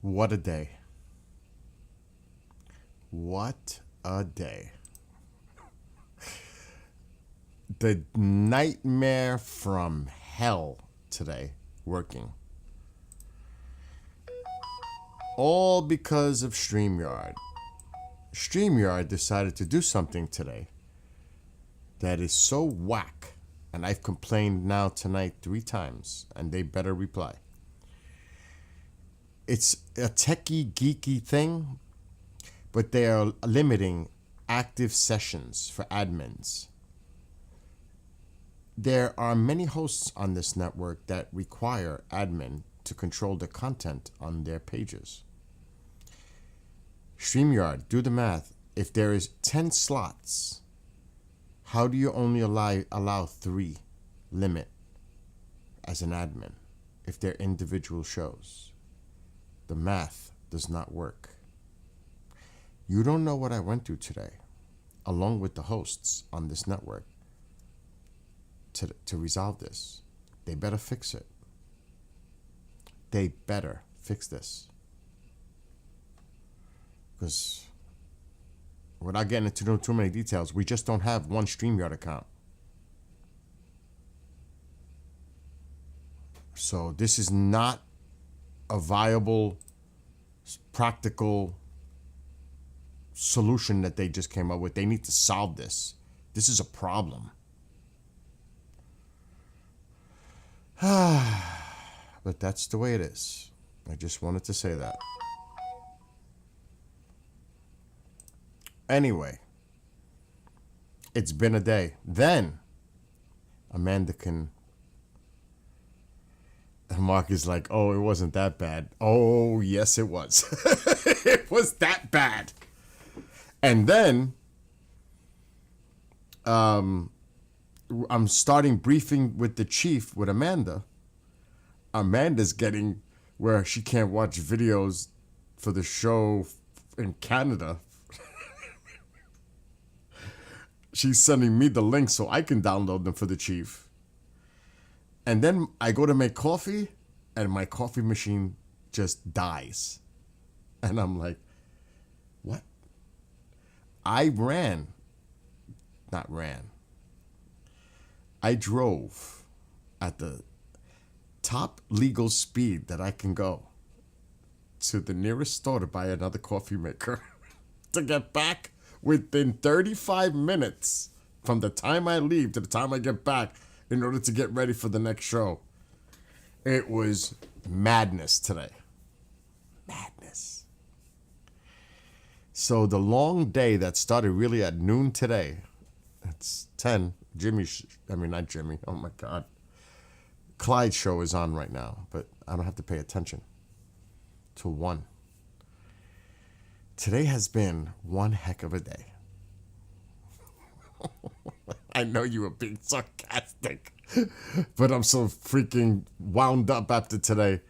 What a day. What a day. The nightmare from hell today working. All because of StreamYard. StreamYard decided to do something today that is so whack, and I've complained now tonight 3 times, and they better reply. It's a techie, geeky thing, but they are limiting active sessions for admins. There are many hosts on this network that require admin to control the content on their pages. StreamYard, do the math. If there is 10 slots, how do you only allow 3 limit as an admin if they're individual shows? The math does not work. You don't know what I went through today, along with the hosts on this network, to resolve this. They better fix it. They better fix this. Because without getting into too many details, we just don't have one StreamYard account. So this is not a viable, practical solution that they just came up with. They need to solve this. This is a problem. But that's the way it is. I just wanted to say that. Anyway, it's been a day. Then Amanda can. Mark is like, oh, it wasn't that bad. Oh, yes, it was. It was that bad. And then I'm starting briefing with the chief with Amanda. Amanda's getting where she can't watch videos for the show in Canada. She's sending me the link so I can download them for the chief. And then I go to make coffee, and my coffee machine just dies. And I'm like, what? I drove at the top legal speed that I can go to the nearest store to buy another coffee maker to get back within 35 minutes from the time I leave to the time I get back in order to get ready for the next show. It was madness today. Madness. So the long day that started really at noon today, it's 10. Not Jimmy. Oh my God. Clyde's show is on right now, but I don't have to pay attention till 1. Today has been one heck of a day. I know you were being sarcastic, but I'm so freaking wound up after today.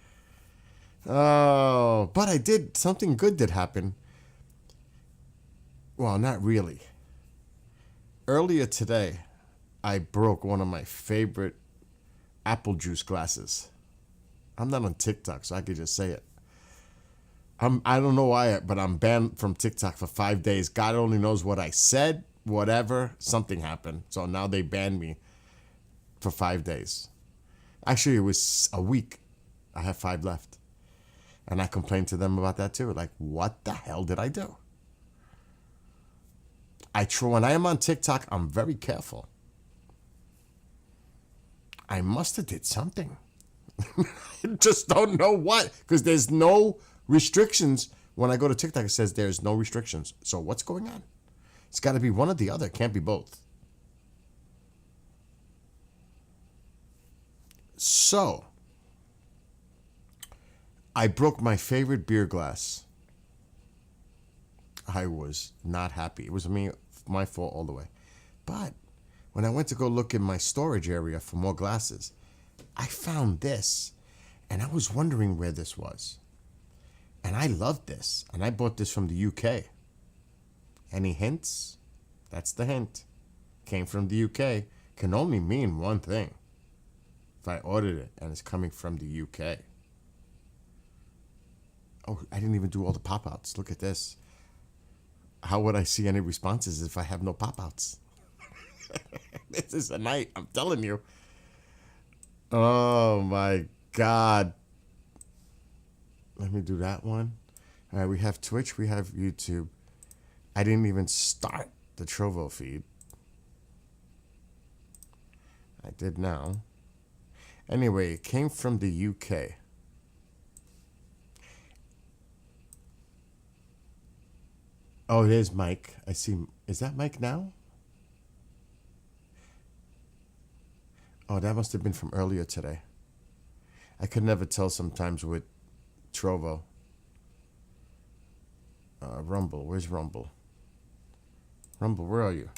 Oh, but something good did happen. Well, not really. Earlier today, I broke one of my favorite apple juice glasses. I'm not on TikTok, so I could just say it. I don't know why, but I'm banned from TikTok for 5 days. God only knows what I said, whatever, something happened. So now they banned me for 5 days. Actually, it was a week. I have 5 left. And I complained to them about that too. Like, what the hell did I do? When I am on TikTok, I'm very careful. I must have did something. I just don't know what, because there's no restrictions. When I go to TikTok, it says there's no restrictions. So what's going on? It's got to be one or the other. It can't be both. So I broke my favorite beer glass. I was not happy. It was my fault all the way. But when I went to go look in my storage area for more glasses, I found this, and I was wondering where this was. And I loved this, and I bought this from the UK. Any hints? That's the hint. Came from the UK. Can only mean one thing. If I ordered it and it's coming from the UK. Oh, I didn't even do all the pop outs. Look at this. How would I see any responses if I have no pop outs? This is a night, I'm telling you. Oh my God. Let me do that one. All right, we have Twitch, we have YouTube. I didn't even start the Trovo feed. I did now. Anyway, it came from the UK. Oh, there's Mike. I see. Is that Mike now? Oh, that must have been from earlier today. I could never tell sometimes with Trovo. Rumble. Where's Rumble? Rumble, where are you?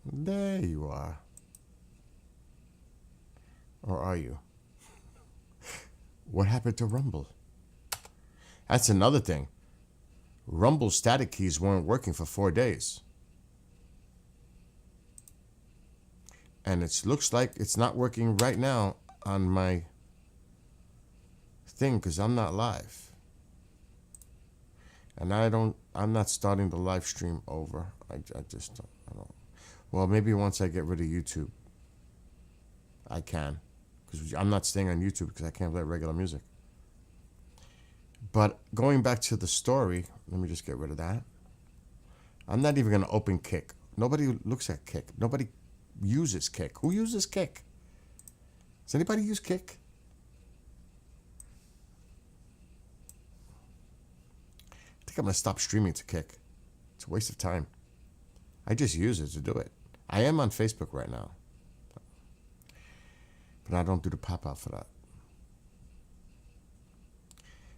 There you are. Or are you? What happened to Rumble? That's another thing. Rumble static keys weren't working for 4 days. And it looks like it's not working right now on my thing because I'm not live. And I'm not starting the live stream over. I just don't, I don't. Well, maybe once I get rid of YouTube, I can. Because I'm not staying on YouTube because I can't play regular music. But going back to the story, let me just get rid of that. I'm not even going to open Kick. Nobody looks at Kick. Nobody uses Kick. Who uses Kick? Does anybody use Kick? I think I'm going to stop streaming to Kick. It's a waste of time. I just use it to do it. I am on Facebook right now. But I don't do the pop-out for that.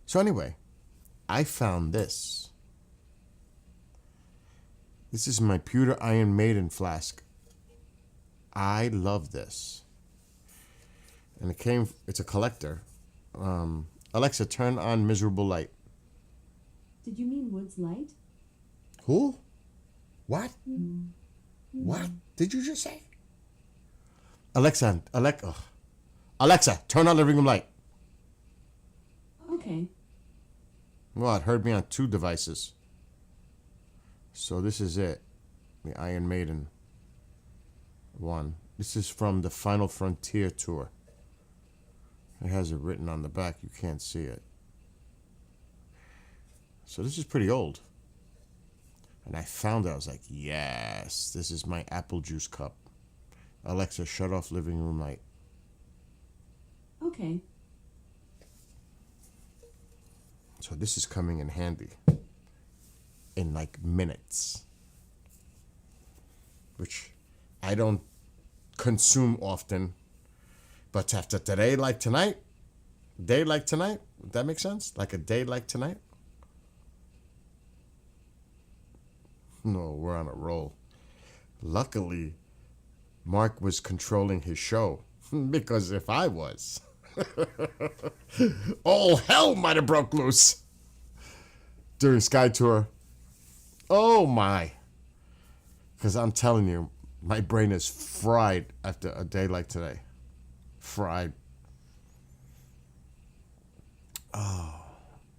So anyway, I found this. This is my pewter Iron Maiden flask. I love this. And it's a collector. Alexa, turn on Miserable Light. Did you mean Woods Light? Who? What? What did you just say? Alexa, turn on living room light. Okay. Well, it heard me on 2 devices. So this is it. The Iron Maiden one. This is from the Final Frontier tour. It has it written on the back. You can't see it. So this is pretty old. And I found it. I was like, yes, this is my apple juice cup. Alexa, shut off living room light. Okay. So this is coming in handy in like minutes, which I don't consume often. But after today, like tonight, day like tonight, would that make sense? Like a day like tonight? No, we're on a roll. Luckily, Mark was controlling his show because if I was, all hell might have broke loose during Sky Tour. Oh my. Because I'm telling you, my brain is fried after a day like today. Fried. Oh,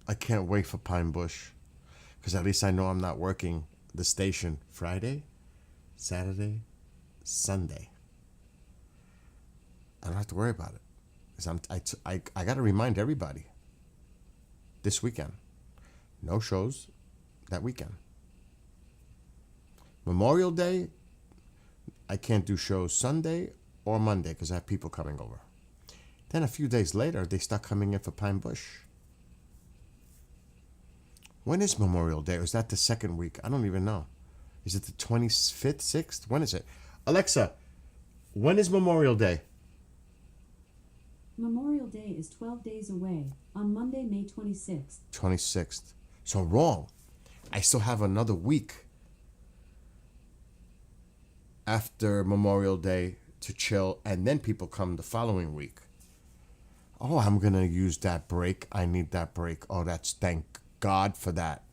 I can't wait for Pine Bush. Because at least I know I'm not working the station Friday, Saturday, Sunday. I don't have to worry about it. Because I got to remind everybody this weekend. No shows that weekend. Memorial Day, I can't do shows Sunday or Monday because I have people coming over. Then a few days later, they start coming in for Pine Bush. When is Memorial Day? Or is that the second week? I don't even know. Is it the 25th, 6th? When is it? Alexa, when is Memorial Day? Memorial Day is 12 days away, on Monday, May 26th. 26th. So wrong. I still have another week after Memorial Day to chill, and then people come the following week. Oh, I'm going to use that break. I need that break. Oh, thank God for that.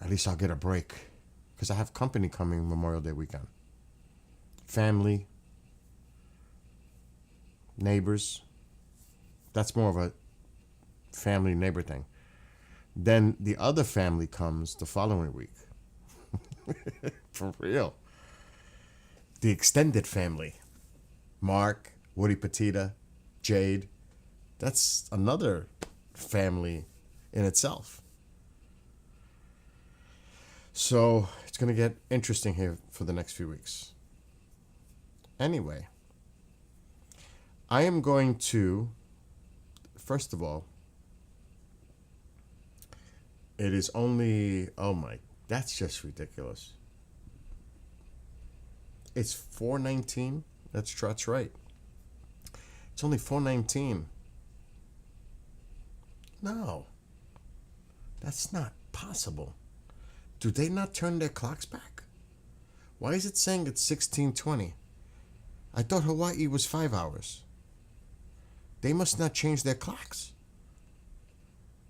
At least I'll get a break. Because I have company coming Memorial Day weekend. Family. Neighbors. That's more of a family neighbor thing. Then the other family comes the following week. For real. The extended family. Mark, Woody Petita, Jade. That's another family in itself. So it's going to get interesting here for the next few weeks. Anyway, I am going to, first of all, it is only, oh my, that's just ridiculous. It's 4:19. That's right. It's only 4:19. No, that's not possible. Do they not turn their clocks back? Why is it saying it's 16:20? I thought Hawaii was 5 hours. They must not change their clocks.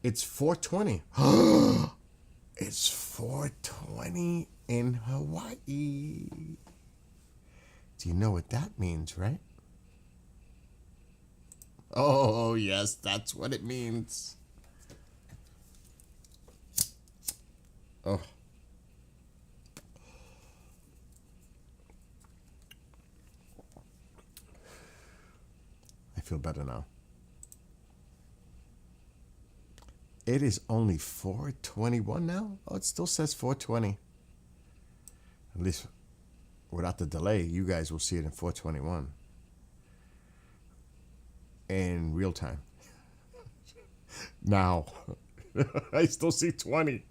It's 4:20. It's 4:20 in Hawaii. Do you know what that means, right? Oh, yes, that's what it means. Oh. I feel better now. It is only 4:21 now? Oh, it still says 4:20. At least without the delay, you guys will see it in 4:21. In real time. Now. I still see 20.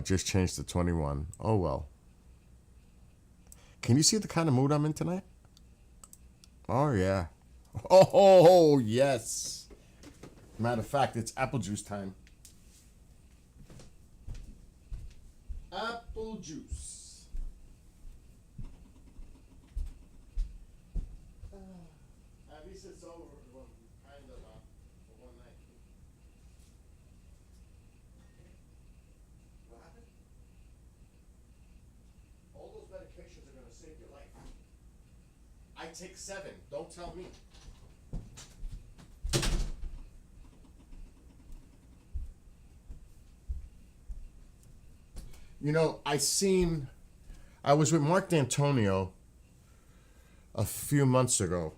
Just changed to 21. Oh, well. Can you see the kind of mood I'm in tonight? Oh, yeah. Oh, yes. Matter of fact, it's apple juice time. Apple juice. At least it's over. Kind of for one night. What happened? All those medications are going to save your life. I take 7. Don't tell me. You know, I was with Mark D'Antonio a few months ago.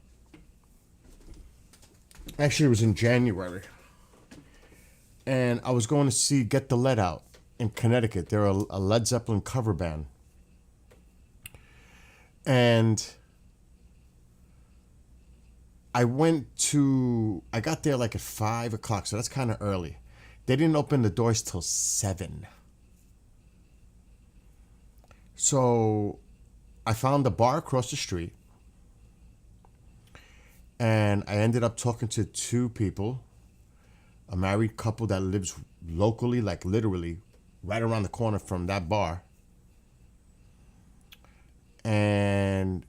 Actually, it was in January. And I was going to see Get the Lead Out in Connecticut. They're a Led Zeppelin cover band. And I got there like at 5 o'clock, so that's kind of early. They didn't open the doors till 7. So I found a bar across the street, and I ended up talking to 2 people, a married couple that lives locally, like literally right around the corner from that bar. And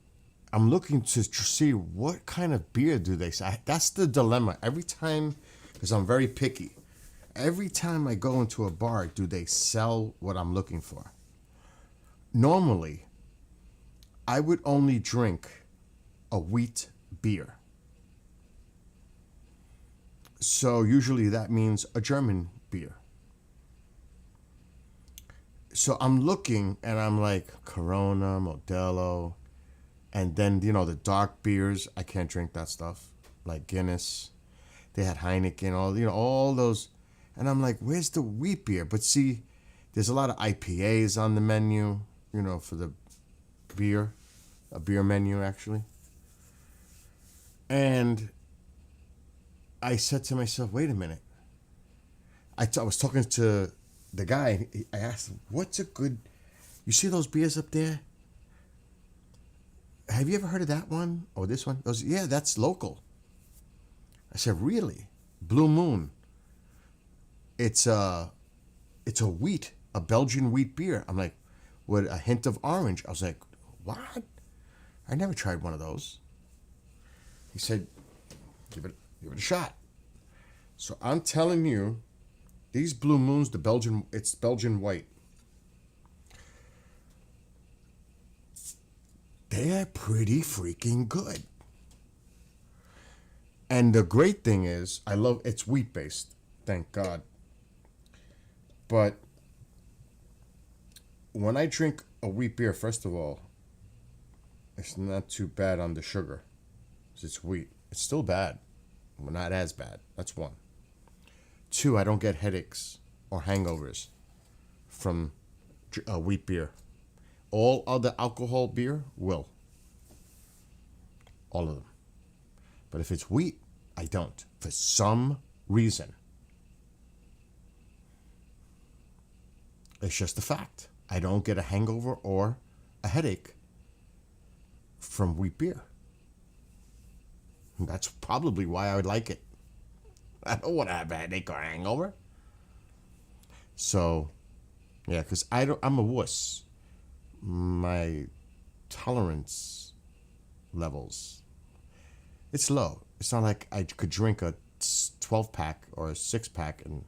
I'm looking to see what kind of beer do they sell. That's the dilemma. Every time, because I'm very picky, every time I go into a bar, do they sell what I'm looking for? Normally, I would only drink a wheat beer. So usually that means a German beer. So I'm looking and I'm like Corona, Modelo, and then, you know, the dark beers. I can't drink that stuff, like Guinness. They had Heineken, all those. And I'm like, where's the wheat beer? But see, there's a lot of IPAs on the menu, for the beer, a beer menu actually. And I said to myself, wait a minute. I was talking to the guy. I asked him, what's a good, you see those beers up there? Have you ever heard of that one or this one? He goes, yeah, that's local. I said, really? Blue Moon. It's a Belgian wheat beer. I'm like, with a hint of orange. I was like, what? I never tried one of those. He said, give it a shot. So I'm telling you, these Blue Moons, it's Belgian white. They're pretty freaking good. And the great thing is, I love it's wheat based, thank God. But when I drink a wheat beer, first of all, it's not too bad on the sugar. It's wheat. It's still bad, but not as bad. That's one. Two, I don't get headaches or hangovers from wheat beer. All other alcohol beer will. All of them. But if it's wheat, I don't. For some reason. It's just a fact. I don't get a hangover or a headache from wheat beer. And that's probably why I would like it. I don't want to have a headache or a hangover. So, yeah, because I'm a wuss. My tolerance levels, it's low. It's not like I could drink a 12-pack or a 6-pack and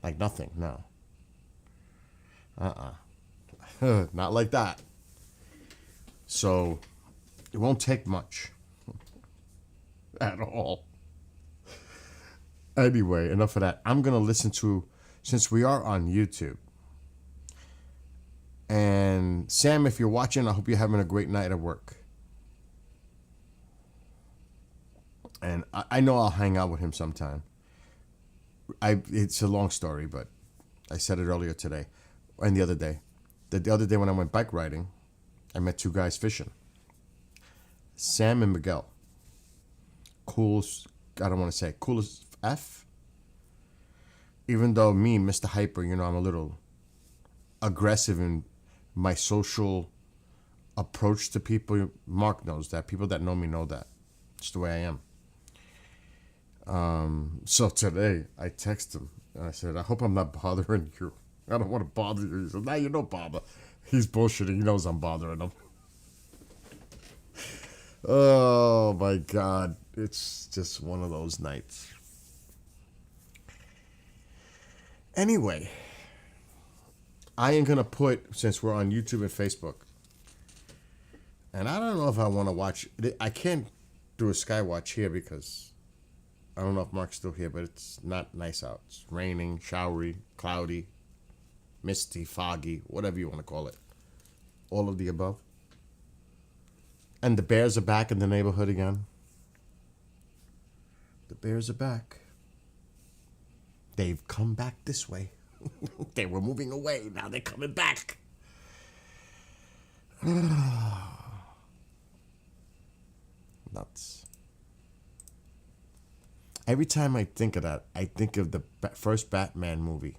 like nothing. No. Not like that. So it won't take much at all. Anyway, enough of that. I'm going to listen to, since we are on YouTube. And Sam, if you're watching, I hope you're having a great night at work. And I know I'll hang out with him sometime. It's a long story, but I said it earlier today and the other day. The other day when I went bike riding, I met two guys fishing. Sam and Miguel. Cool, I don't want to say cool as F. Even though me, Mr. Hyper, I'm a little aggressive in my social approach to people. Mark knows that. People that know me know that. It's the way I am. So today I text him and I said, I hope I'm not bothering you. I don't want to bother you. He said, nah, you don't bother. He's bullshitting. He knows I'm bothering him. Oh my God. It's just one of those nights. Anyway, I am going to put, since we're on YouTube and Facebook, and I don't know if I want to watch, I can't do a Skywatch here because I don't know if Mark's still here, but it's not nice out. It's raining, showery, cloudy, misty, foggy, whatever you want to call it. All of the above. And the bears are back in the neighborhood again. The bears are back. They've come back this way. They were moving away. Now they're coming back. Nuts. Every time I think of that, I think of the first Batman movie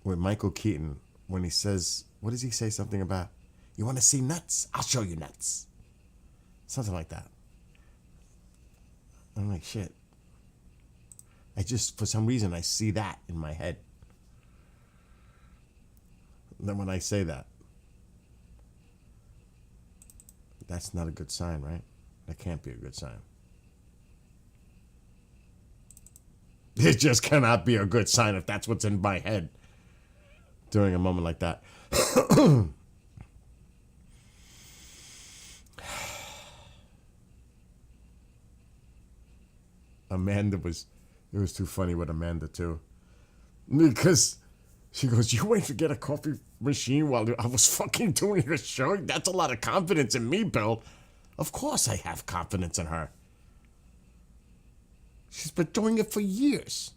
with Michael Keaton when he says, what does he say something about? You want to see nuts? I'll show you nuts. Something like that. I'm like, shit. I just, for some reason, I see that in my head. And then when I say that, that's not a good sign, right? That can't be a good sign. It just cannot be a good sign if that's what's in my head during a moment like that. It was too funny with Amanda too. Because she goes, you wait to get a coffee machine while I was fucking doing your show? That's a lot of confidence in me, Bill. Of course I have confidence in her. She's been doing it for years.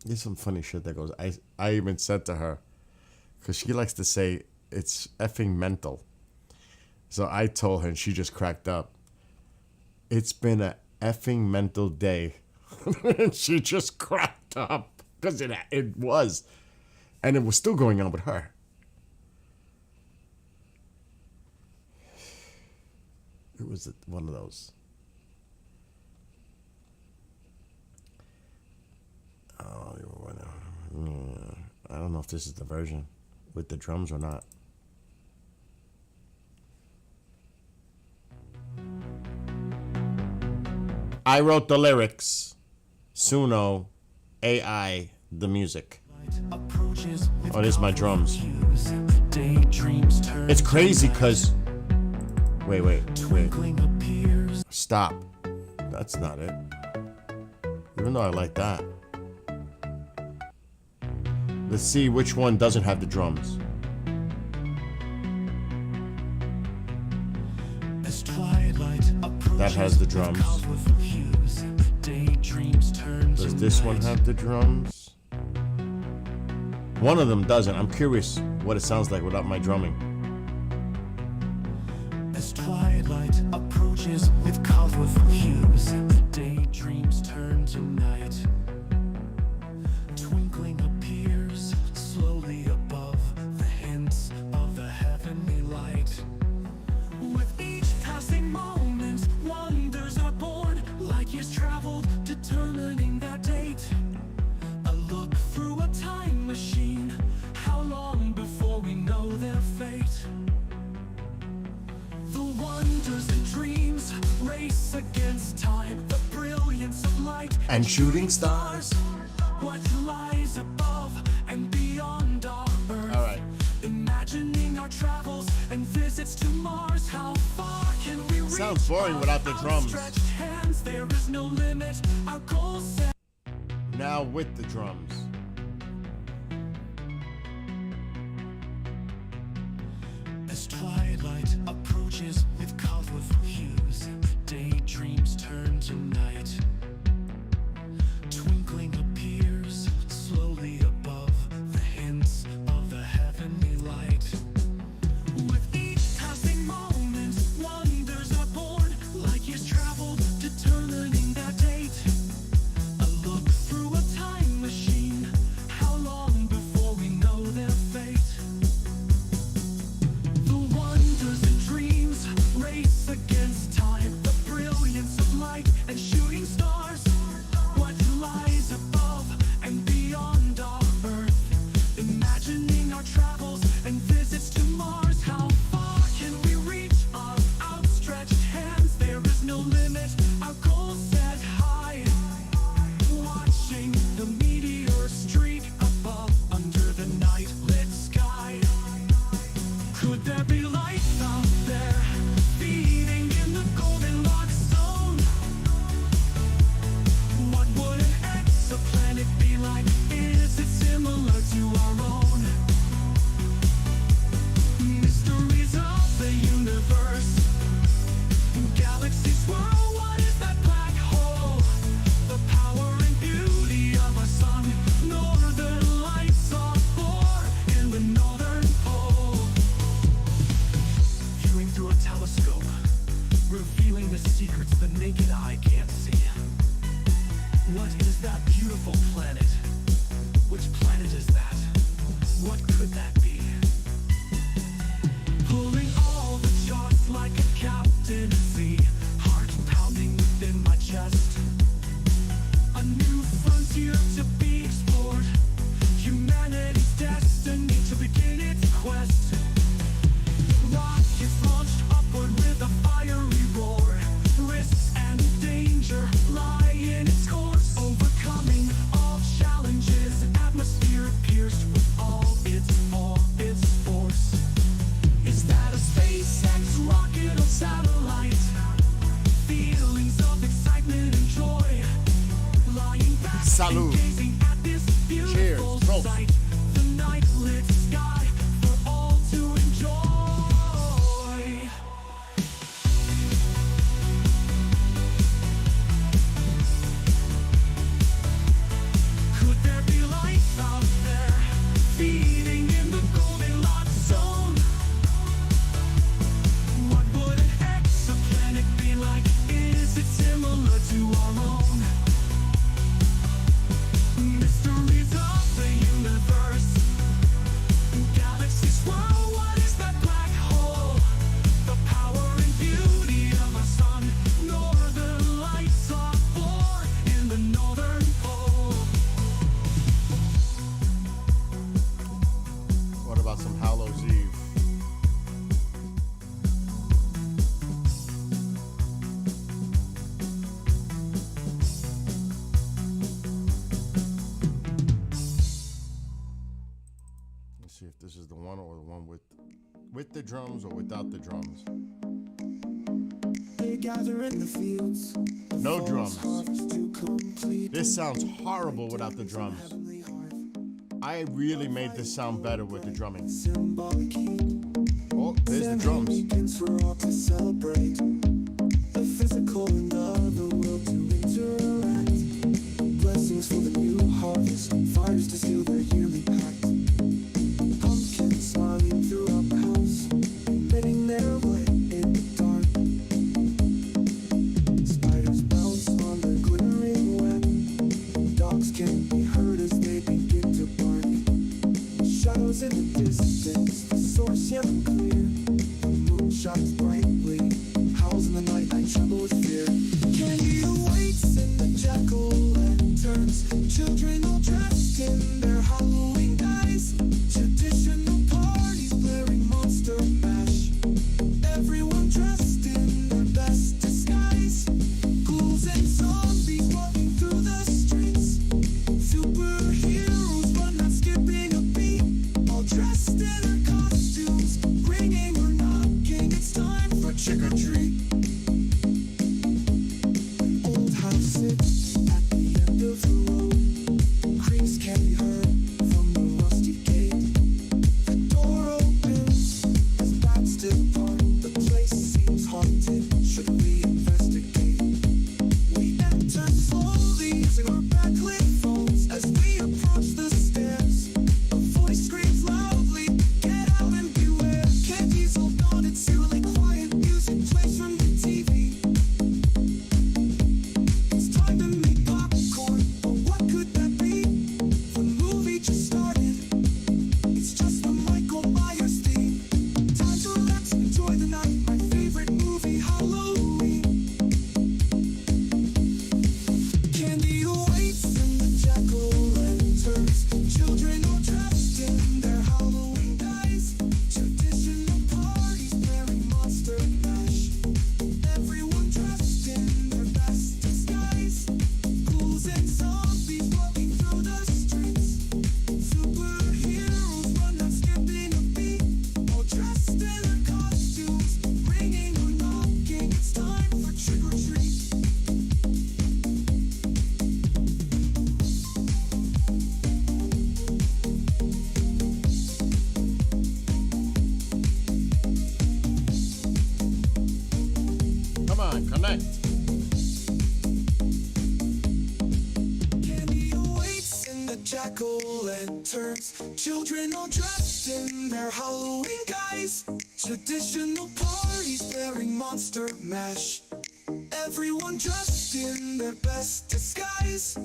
There's some funny shit that goes. I even said to her, because she likes to say it's effing mental. So I told her, and she just cracked up. It's been a effing mental day. And she just cracked up because it was. And it was still going on with her. It was one of those. Oh, I don't know if this is the version with the drums or not. I wrote the lyrics. Suno, AI, the music. Oh, there's my drums. Daydreams turn It's crazy because. Wait. twinkling appears. Stop. That's not it. Even though I like that. Let's see which one doesn't have the drums. As twilight approaches, That has the drums. colorful hues, daydreams turn to Does this one night. have the drums? One of them doesn't. I'm curious what it sounds like without my drumming. As twilight approaches with colorful hues, daydreams turn to night. Twinkling appears slowly above the hints of the heavenly light. With each passing moment, wonders are born, like years traveled, determining that date. A look through a time machine, how long before we know their fate? The wonders and dreams race against time, the brilliance of light And shooting stars. what lies above and beyond our earth. All right. Imagining our travels and visits to Mars, how far can we reach? Sounds boring without the drums. Outstretched hands, there is no limit. Our goal set. Now with the drums. As twilight approaches with colorful hues, daydreams turn to night. Twinkling appears slowly above the hints of the heavenly light. With each passing moment, wonders are born, like years traveled, determining that date. A look through a time machine, how long before we know their fate? The wonders and dreams race against time, the brilliance of light and shooting stars. What lies above and beyond our earth? Imagining our travels and visits to Mars, how far can we reach? Our outstretched hands, there is no limit. Our goals set high. Watching the meteor streak above under the night lit sky. Could there be life out there, feeding in the Goldilocks zone? What would an exoplanet be like? Is it similar to our own? Mysteries of the universe, galaxies swirl. What is that black hole? The power and beauty of our sun. Northern lights are born in the northern pole. Viewing through a telescope, revealing the secrets the naked eye can't see. What is that beautiful planet? Which planet is that? What could that be? Pulling all the charts like a captain at sea, heart pounding within my chest. A new frontier to be explored, humanity's destiny to begin its quest. Rockets launched upward with a fiery roar. Risks and danger lie in its course. Overcoming all challenges, atmosphere pierced with all its force. Is that a SpaceX rocket or satellite? Feelings of excitement and joy. Lying back Salud. and gazing at this beautiful Cheers. Bro. sight. The night lit sky for all to enjoy. Could there be life out there, feeding in the Goldilocks zone? What would an exoplanet be like? Is it similar to our own? Mysteries of the universe. see if this is the one or the one with the drums or without the drums. They gather in the fields. No drums. This sounds horrible without the drums. I really made this sound better with the drumming. Oh, there's the drums. For all to celebrate the physical and the other world to interact. Blessings for the new harvest, fires to seal their yearly pact. Pumpkins smiling throughout the house, emitting their light in the dark. Spiders bounce on the glittering web. Dogs can be heard as they begin to bark. Shadows in the distance, the source yet unclear. The moon shines brightly, howls in the night, I tremble with fear. Candy awaits in the jack-o'-lanterns. Children all dressed in their Halloween guise. Traditional parties blaring Monster Mash. Everyone dressed in their best disguise. Ghouls and zombies walking through the streets. Superheroes but not skipping a beat. All dressed in their costumes, ringing or knocking. It's time for trick or treat. Old house sits at the end of the road. Creaks can be heard from the rusty gate. The door opens as bats depart. The place seems haunted. Should we investigate? We enter slowly using our backlit phones. As we approach the stairs, a voice screams loudly, "Get out and beware!" Candy's all gone, it's eerily quiet. Music plays from the TV. It's time to make popcorn, but what could that be? The movie just started. It's just a Michael Myers theme. Time to relax and enjoy the night. My favorite movie, Halloween. Candy awaits in the jack-o'-lanterns. Children all dressed in their Halloween guise. Traditional parties bearing Monster Mash. Everyone dressed in their best disguise. Ghouls and zombies walking through the streets. Superheroes but not skipping a beat. All dressed in their costumes, ringing or knocking. It's time for trick or treat. Come on, connect. Candy awaits in the jack-o'-lanterns. Children all dressed in their Halloween guise. Traditional parties bearing Monster Mash. Everyone dressed in their best disguise.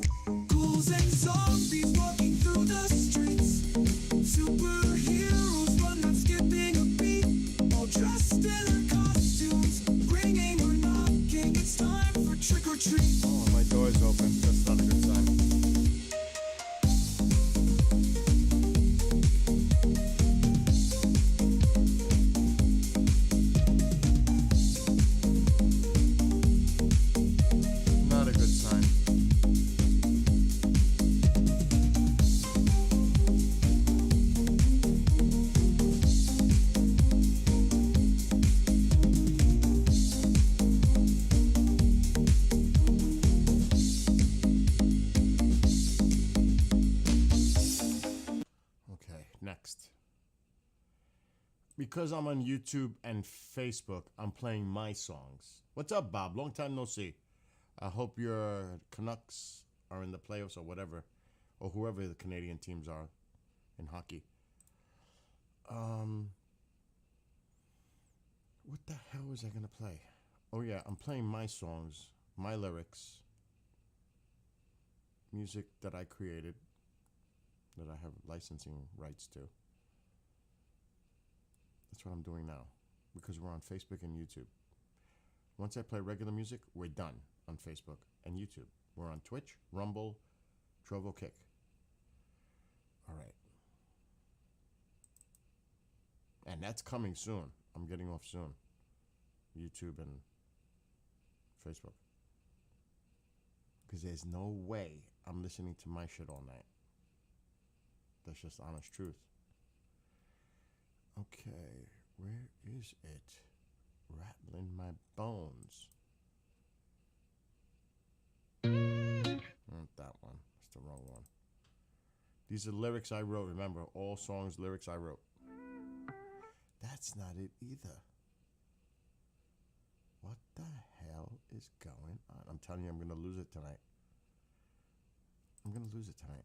Ghouls and zombies walking through the streets. Superheroes but not skipping a beat. All dressed in their costumes, ringing or knocking. It's time for trick or treat. Oh, my door's open. That's not a good sign. Not a good sign. Okay, next. Because I'm on YouTube and Facebook, I'm playing my songs. What's up, Bob? Long time no see. I hope your Canucks are in the playoffs or whatever, or whoever the Canadian teams are in hockey. What the hell was I gonna play? Oh yeah, I'm playing my songs, my lyrics, music that I created, that I have licensing rights to. That's what I'm doing now, because we're on Facebook and YouTube. Once I play regular music, we're done on Facebook and YouTube. We're on Twitch, Rumble, Trovo Kick. All right. And that's coming soon. I'm getting off soon. YouTube and Facebook. Because there's no way I'm listening to my shit all night. That's just honest truth. Okay, where is it? Rattling my bones. Not that one. That's the wrong one. These are lyrics I wrote. Remember, all songs, lyrics I wrote. That's not it either. What the hell is going on? I'm telling you, I'm going to lose it tonight. I'm going to lose it tonight.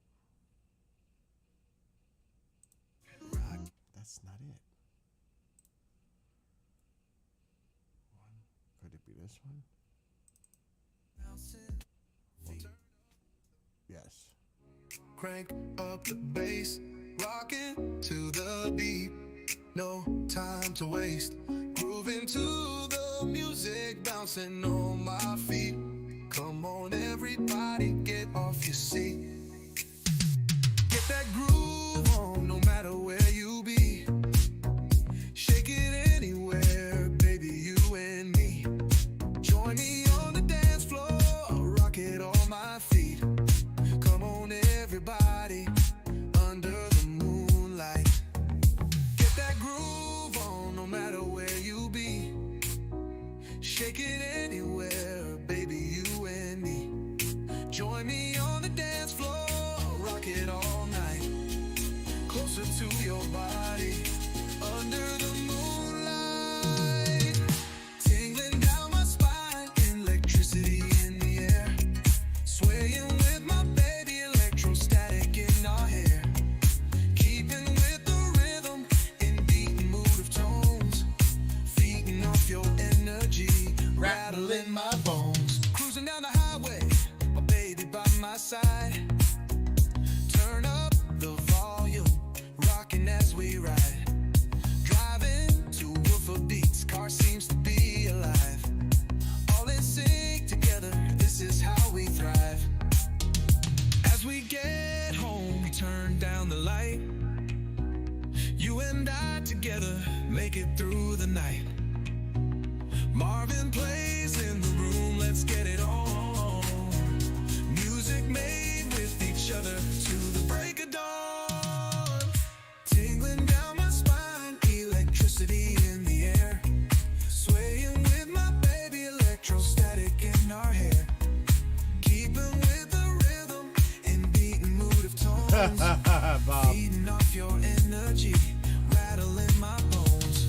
That's not it. One. Could it be this one? Yes. Crank up the bass, rocking to the beat. No time to waste, grooving to the music, bouncing on my feet. Come on, everybody, get off your seat. Get that groove on, no matter where you be. Shake it anywhere, baby, you and me. Join me on the dance floor, rock it on my feet. Come on, everybody, under the moonlight. Get that groove on, no matter where you be. Shake it anywhere, baby, you and me. Join me on the dance floor, rock it all night. Closer to your body, under the moonlight. Tingling down my spine, electricity in the air. Swaying with my baby, electrostatic in our hair. Keeping with the rhythm, in beat and mood of tones. Feeding off your energy, rattling my bones. Cruising down the highway, my baby by my side. Turn up the volume, rocking as we ride. Driving to woofer beats, car seems to be alive. All in sync together, this is how we thrive. As we get home, we turn down the light. You and I together make it through the night. Marvin plays in the room, let's get it on. Music made with each other to the break of dawn. Tingling down my spine, electricity in the air. Swaying with my baby, electrostatic in our hair. Keeping with the rhythm, in beat and mood of tones. Bob. Feeding off your energy, rattling my bones.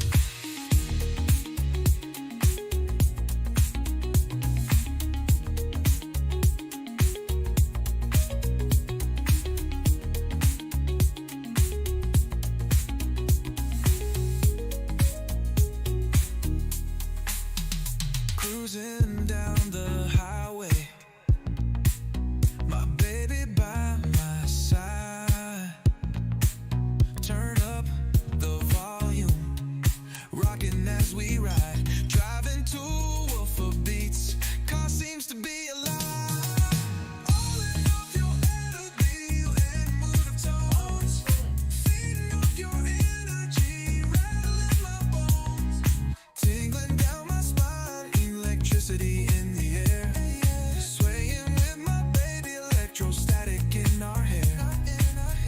Cruising down the highway, my baby by my side. Turn up the volume, rocking as we ride. Driving to woofer beats, car seems to be alive. All in off your energy and mood of tones. Feeding off your energy, rattling my bones. Tingling down my spine, electricity in the air. Swaying with my baby, electrostatic in our hair.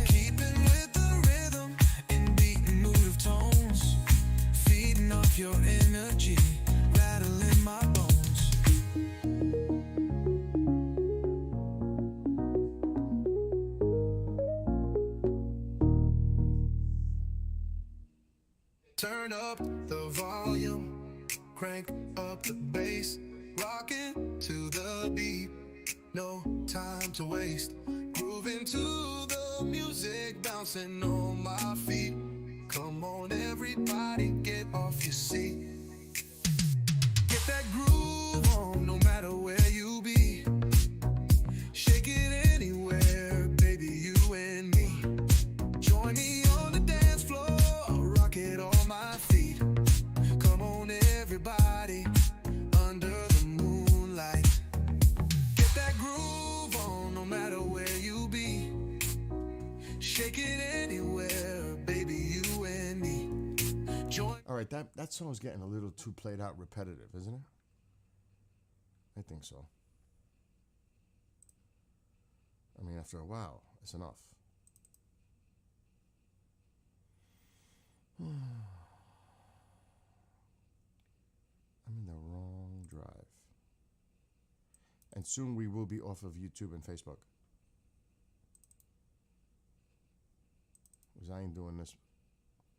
Keeping with the rhythm, in beat and mood of tones. Feeding off your energy, rattling my bones. Turn up the volume, crank up the bass, rocking to the beat. No time to waste, grooving to the music, bouncing on my feet. Come on, everybody, get off your seat. Get that groove on, no matter where you be. Shake it anywhere, baby, you and me. Join me on the dance floor, rock it on my feet. Come on, everybody, under the moonlight. Get that groove on, no matter where you be. Shake it anywhere, baby, you and me. Join. All right, that song's getting a little too played out repetitive, isn't it? I think so. I mean, after a while, it's enough. And soon we will be off of YouTube and Facebook. Because I ain't doing this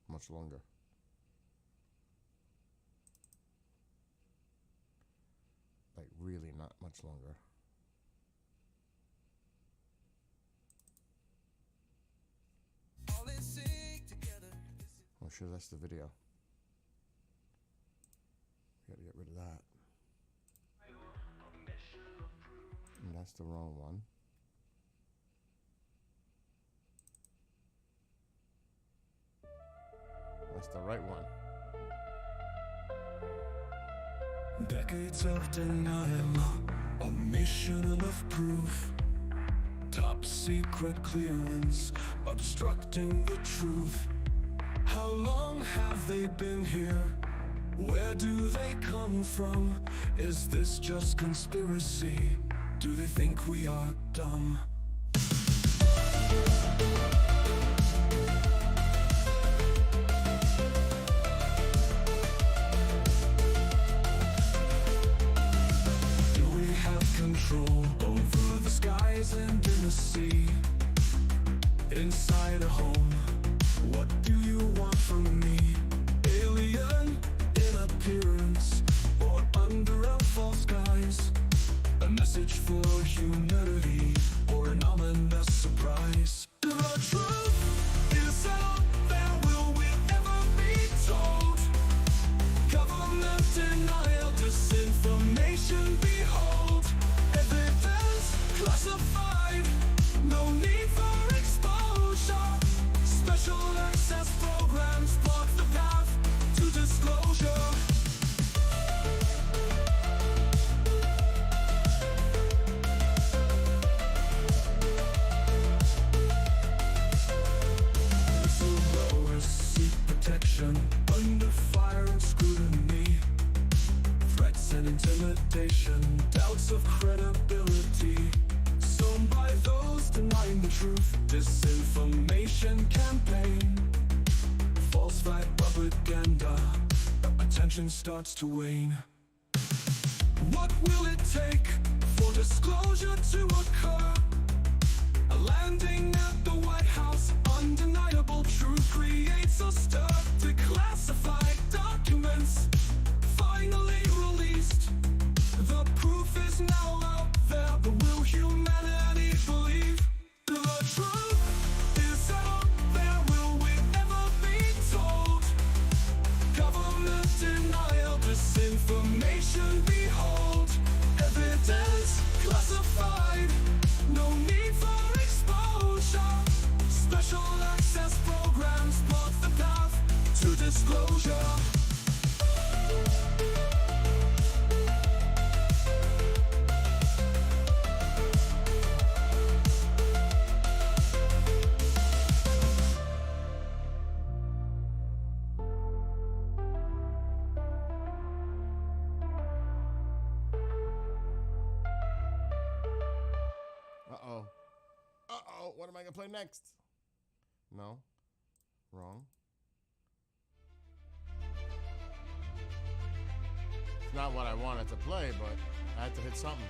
much longer. Like, really not much longer. All in sync together. Oh, sure, that's the video. We gotta get rid of that. And that's the wrong one. That's the right one. Decades of denial, a mission of proof. Top secret clearance, obstructing the truth. How long have they been here? Where do they come from? Is this just conspiracy? Do they think we are dumb? Do we have control over the skies and in the sea? Inside a home, what do you want from me? Alien in appearance, or under a false skies? A message for humanity, or an ominous surprise? The truth is out there, will we ever be told? Government denial, disinformation, behold. Evidence classified, no need for exposure. Special access programs block the path to disclosure. Whistleblowers seek protection under fire and scrutiny. Threats and intimidation, doubts of credibility. Sown by those denying the truth, disinformation campaign. Falsified propaganda, attention starts to wane. What will it take for disclosure to occur? A landing at the White House, undeniable truth creates a stir. Declassified documents finally released. The proof is now out there, but will humanity believe? The truth is out there, will we ever be told? Government denial, disinformation, behold. Evidence classified, no need for exposure. Special access programs block the path to disclosure. Uh-oh. Uh-oh. What am I going to play next? No. Wrong. It's not what I wanted to play, but I had to hit something.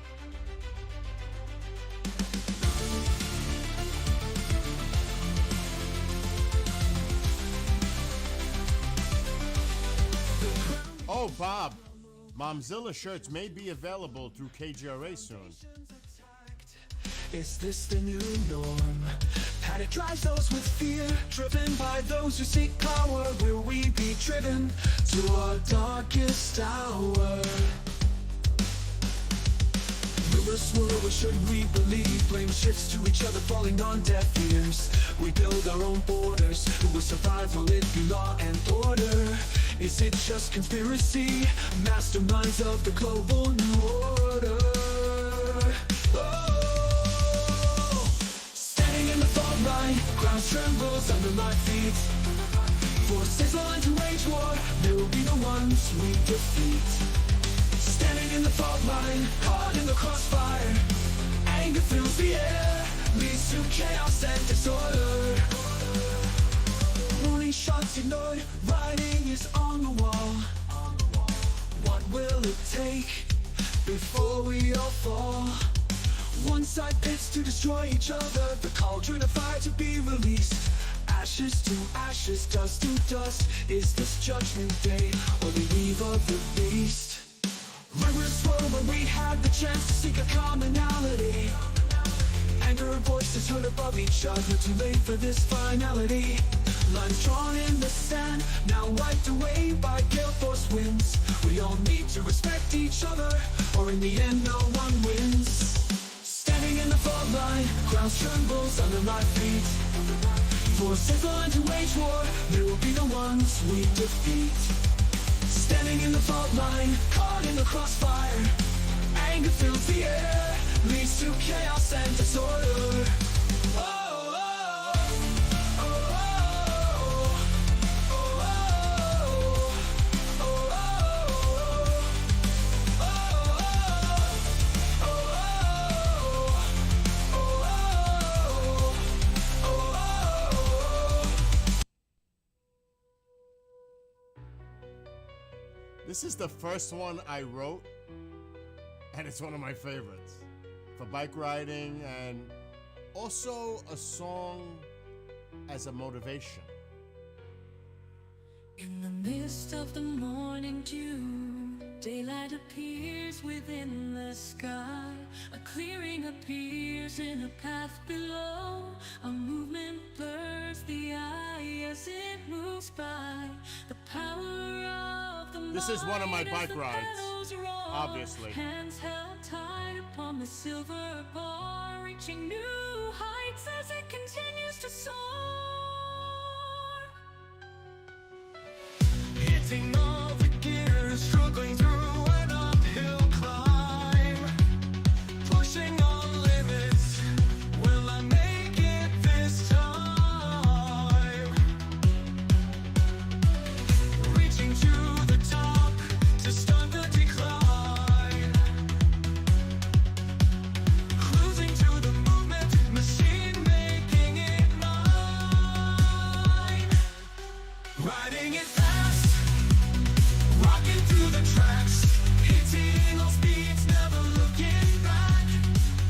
Oh, Bob. Momzilla shirts may be available through KGRA soon. Is this the new norm? Panic drives those with fear, driven by those who seek power. Will we be driven to our darkest hour? Rumors swirl, what should we believe? Blame shifts to each other, falling on deaf ears. We build our own borders. Who will survive? Will it be law and order? Is it just conspiracy? Masterminds of the global new order. Oh, standing in the fault line, ground trembles under my feet. Forces aligned to wage war, there will be no ones we defeat. Standing in the fault line, caught in the crossfire. Anger fills the air, leads to chaos and disorder. Warning shots ignored, writing is on the wall. What will it take before we all fall? to destroy each other. The cauldron of fire to be released. Ashes to ashes, dust to dust. Is this judgment day or the eve of the beast? Rivers flow when we had the chance to seek a commonality. Anger and voices heard above each other. Too late for this finality. Lines drawn in the sand, now wiped away by gale force winds. We all need to respect each other, or in the end no one wins. Standing in the fault line, ground trembles under my feet. Forces on to wage war, they will be the ones we defeat. Standing in the fault line, caught in the crossfire. Anger fills the air, leads to chaos and disorder. This is the first one I wrote, and it's one of my favorites for bike riding, and also a song as a motivation. In the mist of the morning dew, daylight appears within the sky. A clearing appears in a path below. A movement blurs the eye as it moves by. The power of the This is one of my mind as bike the rides, pedals roll. obviously. Hands held tight upon the silver bar, reaching new heights as it continues to soar. Hitting all the gears, struggling through an uphill climb. Pushing all limits, will I make it this time? Reaching to the top to start the decline. Cruising to the movement, machine making it mine. Riding it fast, rocking through the tracks, hitting all speeds, never looking back.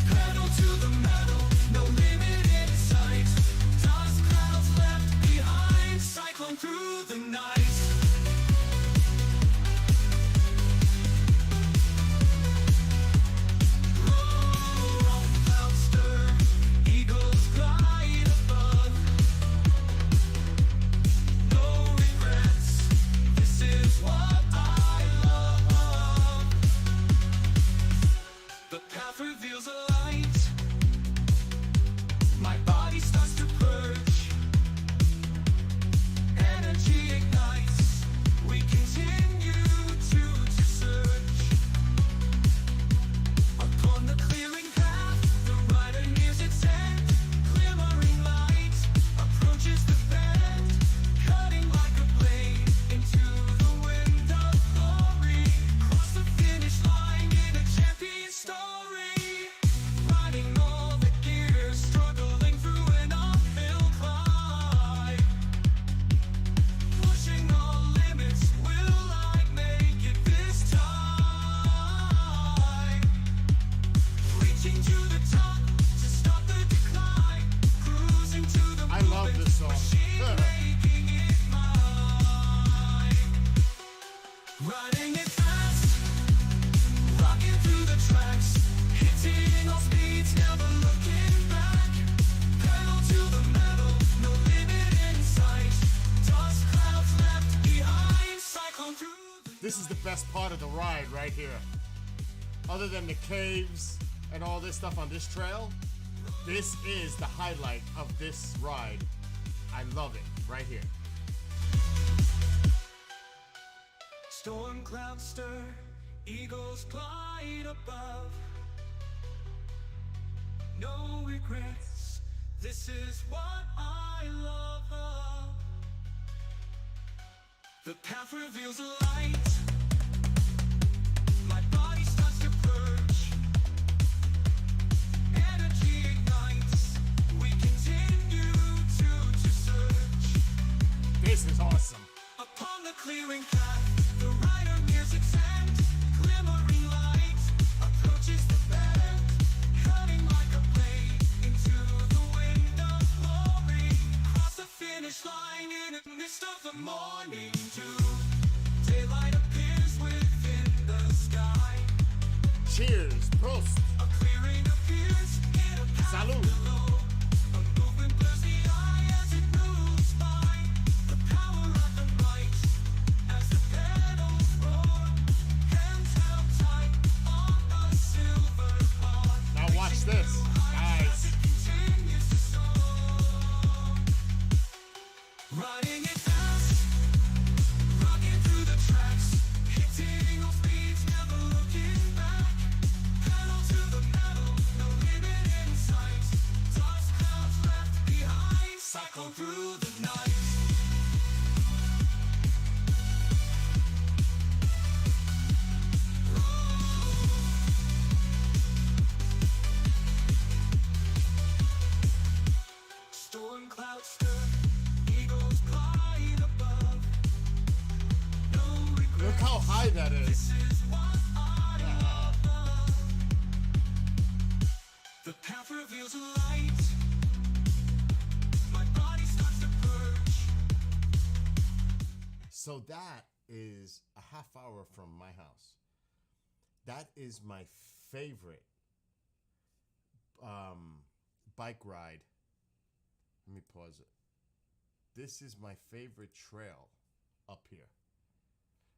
Pedal to the metal, no limit in sight. Dust clouds left behind, cyclone through the night. Roll, clouds stir, eagles glide above. No regrets, this is what I love. The path reveals a light. My body starts to purge. Energy ignites. We continue to search. Upon the clearing path, the rider nears its end. Glimmering light approaches the bend, cutting like a blade into the wind of glory. Cross the finish line in a champion story. Riding all the gears, struggling through an uphill climb. Pushing all limits, will I make it this time? Reaching to the top to stop the decline. Cruising to the I love movement, this song. machine making it mine. Riding it fast, rocking through the tracks, hitting all speeds, never looking back. Pedal to the metal, no limit in sight. Dust clouds left behind, cyclone through the This is the best part of the ride right here. Other than the caves and all this stuff on this trail, this is the highlight of this ride. I love it right here. storm clouds stir, eagles glide above. No regrets, this is what I love. The path reveals a light. My body starts to purge. Energy ignites. We continue to search. This is awesome. Upon the clearing path, the rider nears its end. Glimmering light approaches the bend, cutting like a blade the morning dew. Daylight appears within the sky. Cheers, Prost. A clearing appears in a path Salud. below. A movement blurs the eye as it moves by. The power of the night as the pedals roar. Hands held tight on the silver bar. Now watch this. Nice. As it continues to soar. Riding it fast, rocking through the tracks, hitting all speeds, never looking back. Pedal to the metal, no limit in sight. Dust clouds left behind, cycle through the night. Storm clouds stir, eagles glide above. No regrets. Look how high that is. This is what I love. The path reveals a light. My body starts to purge. So that is a half hour from my house. That is my favorite bike ride. Let me pause it. This is my favorite trail up here.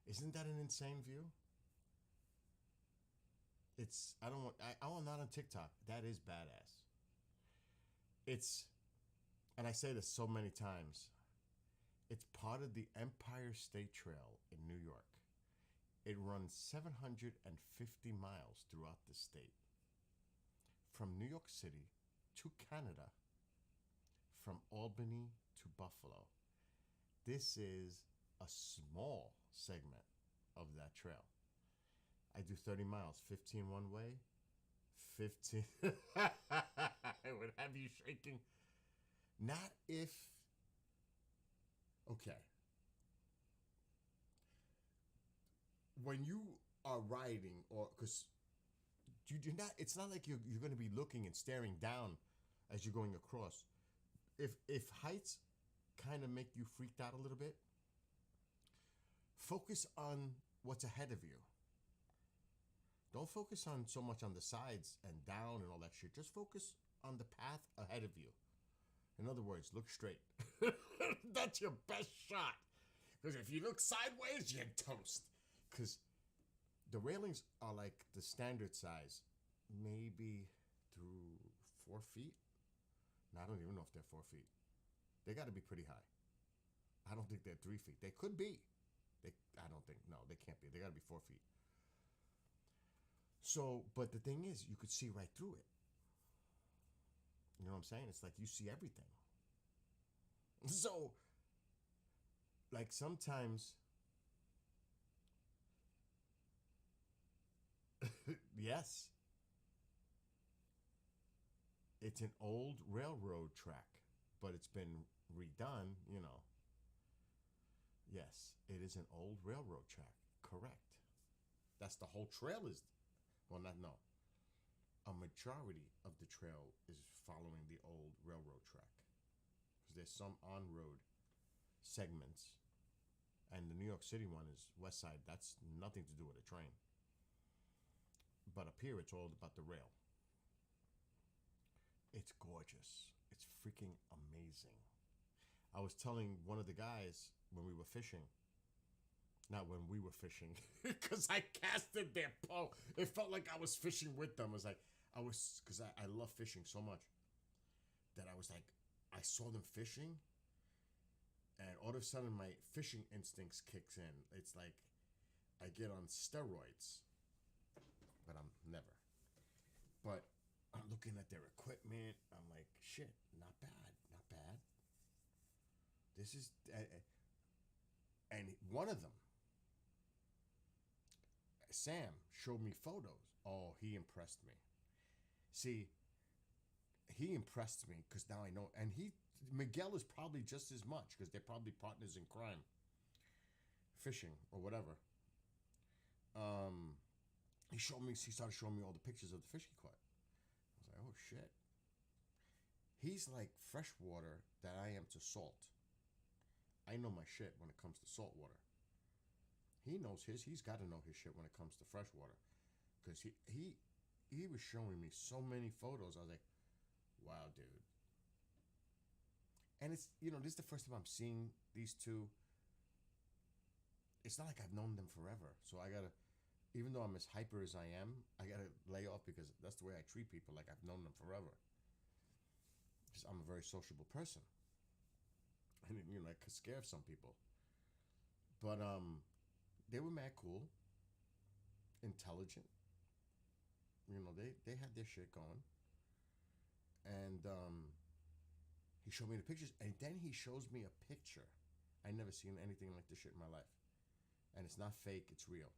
Isn't that an insane view? It's, I want not on TikTok. That is badass. It's, and I say this so many times, it's part of the Empire State Trail in New York. It runs 750 miles throughout the state. From New York City to Canada, from Albany to Buffalo. This is a small segment of that trail. I do 30 miles, 15 one way, 15. I would have you shaking. Not if. Okay. When you are riding, or because you do not, it's not like you're going to be looking and staring down as you're going across. If heights kind of make you freaked out a little bit, focus on what's ahead of you. Don't focus on so much on the sides and down and all that shit. Just focus on the path ahead of you. In other words, look straight. That's your best shot. Because if you look sideways, you're toast. Because the railings are like the standard size, maybe through 4 feet. No, I don't even know if they're 4 feet. They got to be pretty high. I don't think they're 3 feet. They could be. I don't think. No, they can't be. They got to be 4 feet. So, but the thing is, you could see right through it. You know what I'm saying? It's like you see everything. So, like sometimes, yes, it's an old railroad track, but it's been redone, you know. Yes, it is an old railroad track. Correct. That's the whole trail is, well, not, no. A majority of the trail is following the old railroad track. Because there's some on-road segments. And the New York City one is West Side. That's nothing to do with a train. But up here, it's all about the rail. It's gorgeous. It's freaking amazing. I was telling one of the guys when we were fishing, not when we were fishing, because I casted their pole. It felt like I was fishing with them. Because I love fishing so much that I was like, I saw them fishing, and all of a sudden my fishing instincts kicks in. It's like I get on steroids, but I'm never. But I'm looking at their equipment. I'm like, shit, not bad, not bad. This is, and one of them, Sam, showed me photos. Oh, he impressed me. See, he impressed me because now I know, and Miguel is probably just as much because they're probably partners in crime, fishing or whatever. He started showing me all the pictures of the fish he caught. I was like, oh shit. He's like freshwater that I am to salt. I know my shit when it comes to salt water. He knows his. He's got to know his shit when it comes to fresh water, because he was showing me so many photos. I was like, wow, dude. And it's, this is the first time I'm seeing these two. It's not like I've known them forever, so I gotta, even though I'm as hyper as I am, I gotta lay off, because that's the way I treat people, like I've known them forever. Because I'm a very sociable person, and I could scare some people. But they were mad cool, intelligent. They had their shit going, and he showed me the pictures, and then he shows me a picture. I never seen anything like this shit in my life, and it's not fake; it's real.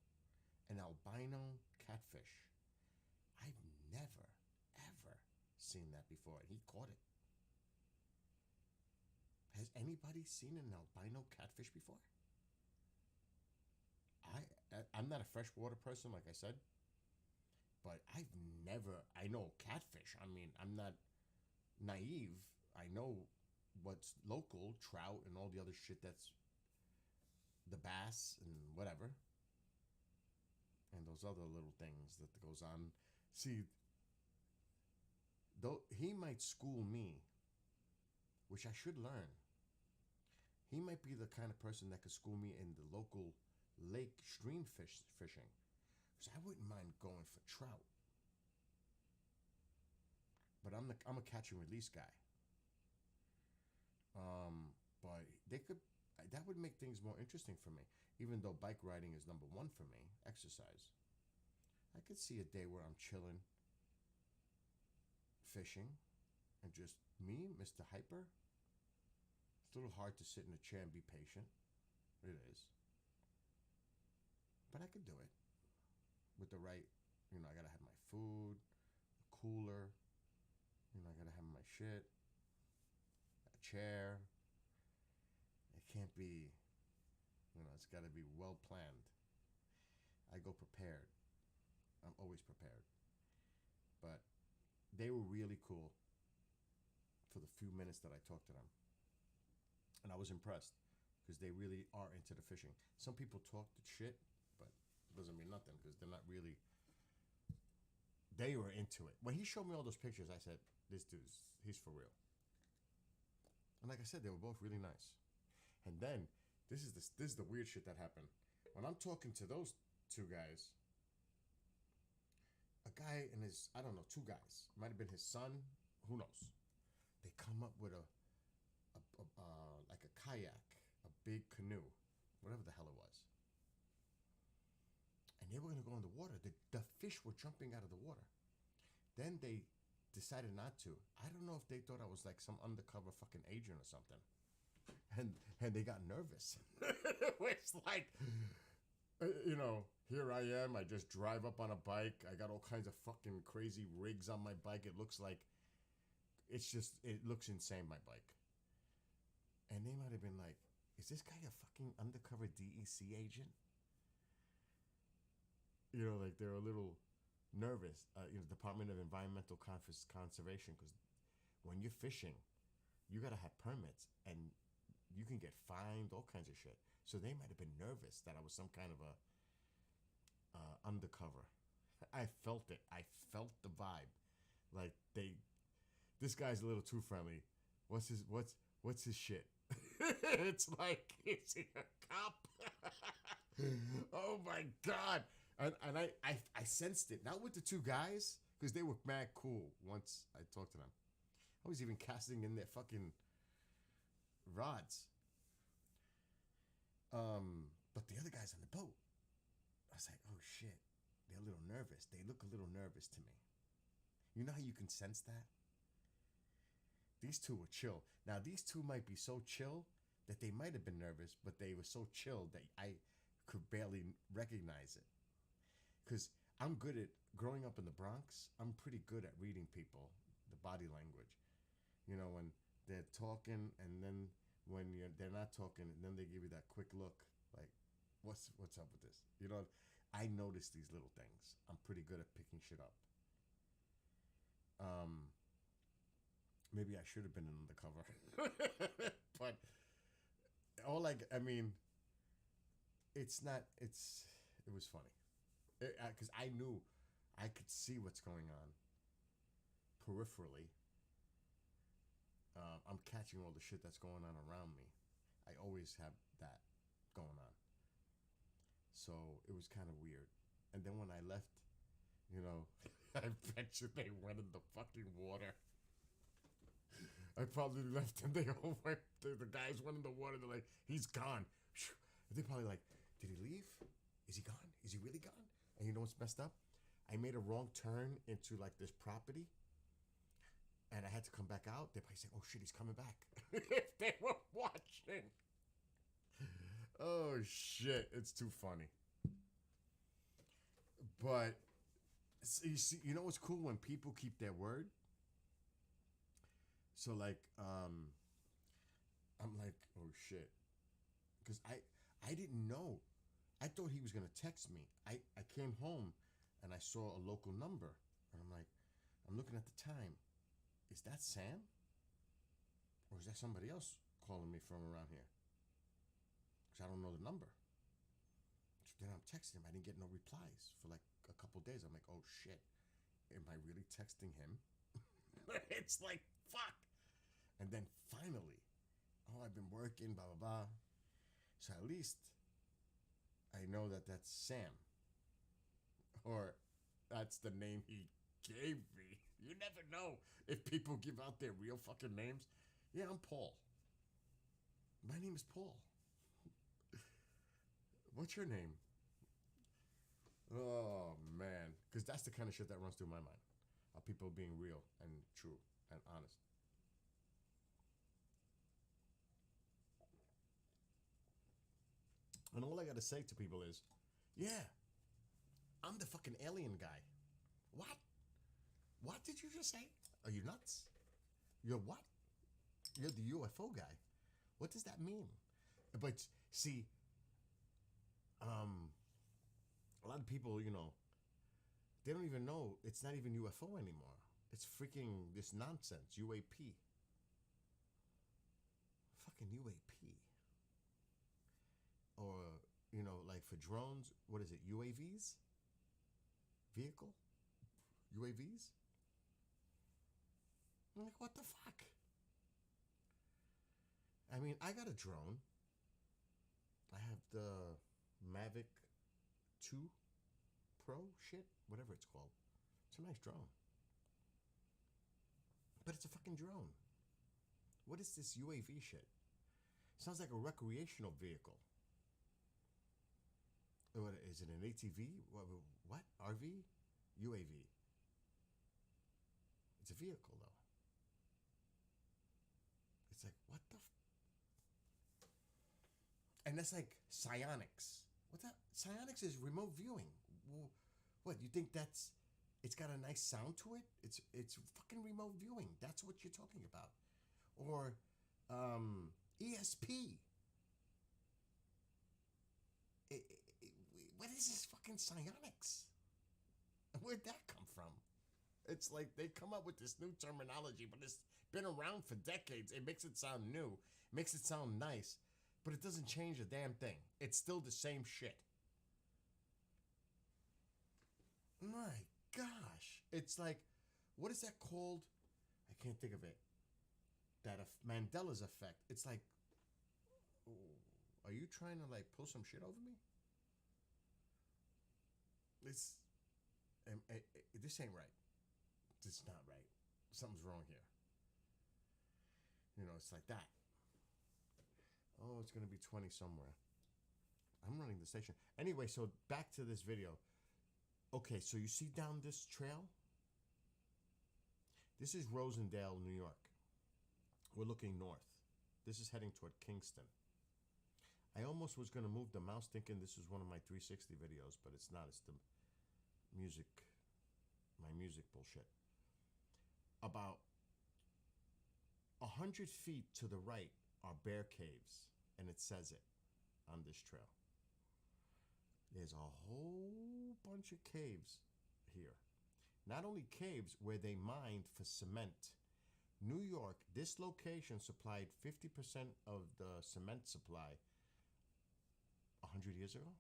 An albino catfish. I've never, ever seen that before, and he caught it. Has anybody seen an albino catfish before? I'm not a freshwater person, like I said, but I know catfish. I mean, I'm not naive. I know what's local, trout and all the other shit that's the bass and whatever. And those other little things that goes on. See, though he might school me, which I should learn. He might be the kind of person that could school me in the local lake stream fishing. Because I wouldn't mind going for trout. But I'm a catch and release guy. But that would make things more interesting for me. Even though bike riding is number one for me, exercise. I could see a day where I'm chilling, fishing, and just me, Mr. Hyper. It's a little hard to sit in a chair and be patient. It is. But I could do it. With the right, I gotta have my food, a cooler, I gotta have my shit, a chair. It can't be, it's gotta be well planned. I go prepared. I'm always prepared. But they were really cool for the few minutes that I talked to them. And I was impressed, because they really are into the fishing. Some people talk the shit, but it doesn't mean nothing, because they're not really. They were into it. When he showed me all those pictures, I said, this dude's, he's for real. And like I said, they were both really nice. And then, this is the weird shit that happened. When I'm talking to those two guys, a guy and his, I don't know, two guys, might have been his son, who knows. They come up with like a kayak, a big canoe, whatever the hell it was. And they were going to go in the water. The fish were jumping out of the water. Then they decided not to. I don't know if they thought I was like some undercover fucking agent or something. And they got nervous. It's like, here I am. I just drive up on a bike. I got all kinds of fucking crazy rigs on my bike. It looks insane, my bike. And they might have been like, is this guy a fucking undercover DEC agent? Like they're a little nervous. Department of Environmental Conservation, because when you're fishing, you got to have permits and you can get fined, all kinds of shit. So they might have been nervous that I was some kind of a undercover. I felt it. I felt the vibe. Like this guy's a little too friendly. What's his shit? It's like, is he a cop? Oh my God. And I sensed it. Not with the two guys, because they were mad cool once I talked to them. I was even casting in their fucking rods. But the other guys on the boat, I was like, oh shit, they're a little nervous. They look a little nervous to me. You know how you can sense that? These two were chill. Now, these two might be so chill that they might have been nervous, but they were so chill that I could barely recognize it. Because I'm good at, growing up in the Bronx, I'm pretty good at reading people, the body language. When they're talking, and then when they're not talking, and then they give you that quick look, like, what's up with this? I notice these little things. I'm pretty good at picking shit up. Maybe I should have been in the cover. But all like, I mean, it's not. It was funny, because I knew, I could see what's going on. Peripherally, I'm catching all the shit that's going on around me. I always have that going on. So it was kind of weird. And then when I left, you know, I bet you they went in the fucking water. I probably left and they all went. The guys went in the water. They're like, he's gone. And they're probably like, did he leave? Is he gone? Is he really gone? And you know what's messed up? I made a wrong turn into like this property. And I had to come back out. They're probably saying, oh shit, he's coming back. If they were watching. Oh shit, it's too funny. But you see, you know what's cool when people keep their word? So like, I'm like, oh shit. Because I didn't know. I thought he was gonna text me. I came home and I saw a local number. And I'm like, I'm looking at the time. Is that Sam? Or is that somebody else calling me from around here? Because I don't know the number. So then I'm texting him. I didn't get no replies for like a couple days. I'm like, oh shit. Am I really texting him? It's like, fuck. And then finally, oh, I've been working, blah, blah, blah. So at least I know that that's Sam. Or that's the name he gave me. You never know if people give out their real fucking names. Yeah, I'm Paul. My name is Paul. What's your name? Oh, man. Because that's the kind of shit that runs through my mind. Of people being real and true and honest. And all I got to say to people is, yeah, I'm the fucking alien guy. What? What did you just say? Are you nuts? You're what? You're the UFO guy. What does that mean? But see, a lot of people, you know, they don't even know it's not even UFO anymore. It's freaking this nonsense, UAP. Fucking UAP. Or, you know, like for drones, what is it, UAVs? Vehicle? UAVs? I'm like, what the fuck? I mean, I got a drone. I have the Mavic 2 Pro shit, whatever it's called. It's a nice drone. But it's a fucking drone. What is this UAV shit? Sounds like a recreational vehicle. What is it, an ATV? What? RV? UAV. It's a vehicle, though. It's like, what the... And that's like psionics. What's that? Psionics is remote viewing. Well, what, you think that's... It's got a nice sound to it? It's fucking remote viewing. That's what you're talking about. Or ESP. What is this fucking psionics? Where'd that come from? It's like they come up with this new terminology, but it's been around for decades. It makes it sound new, it makes it sound nice, but it doesn't change a damn thing. It's still the same shit. My gosh. It's like, what is that called? I can't think of it. That Mandela's effect. It's like, oh, are you trying to like pull some shit over me? This ain't right. This is not right. Something's wrong here. You know, it's like that. Oh, it's going to be 20 somewhere. I'm running the station. Anyway, so back to this video. Okay, so you see down this trail? This is Rosendale, New York. We're looking north. This is heading toward Kingston. I almost was going to move the mouse thinking this was one of my 360 videos, but it's not. It's the music, my music bullshit. About 100 feet to the right are bear caves, and it says it on this trail. There's a whole bunch of caves here. Not only caves where they mined for cement. New York, this location supplied 50% of the cement supply 100 years ago.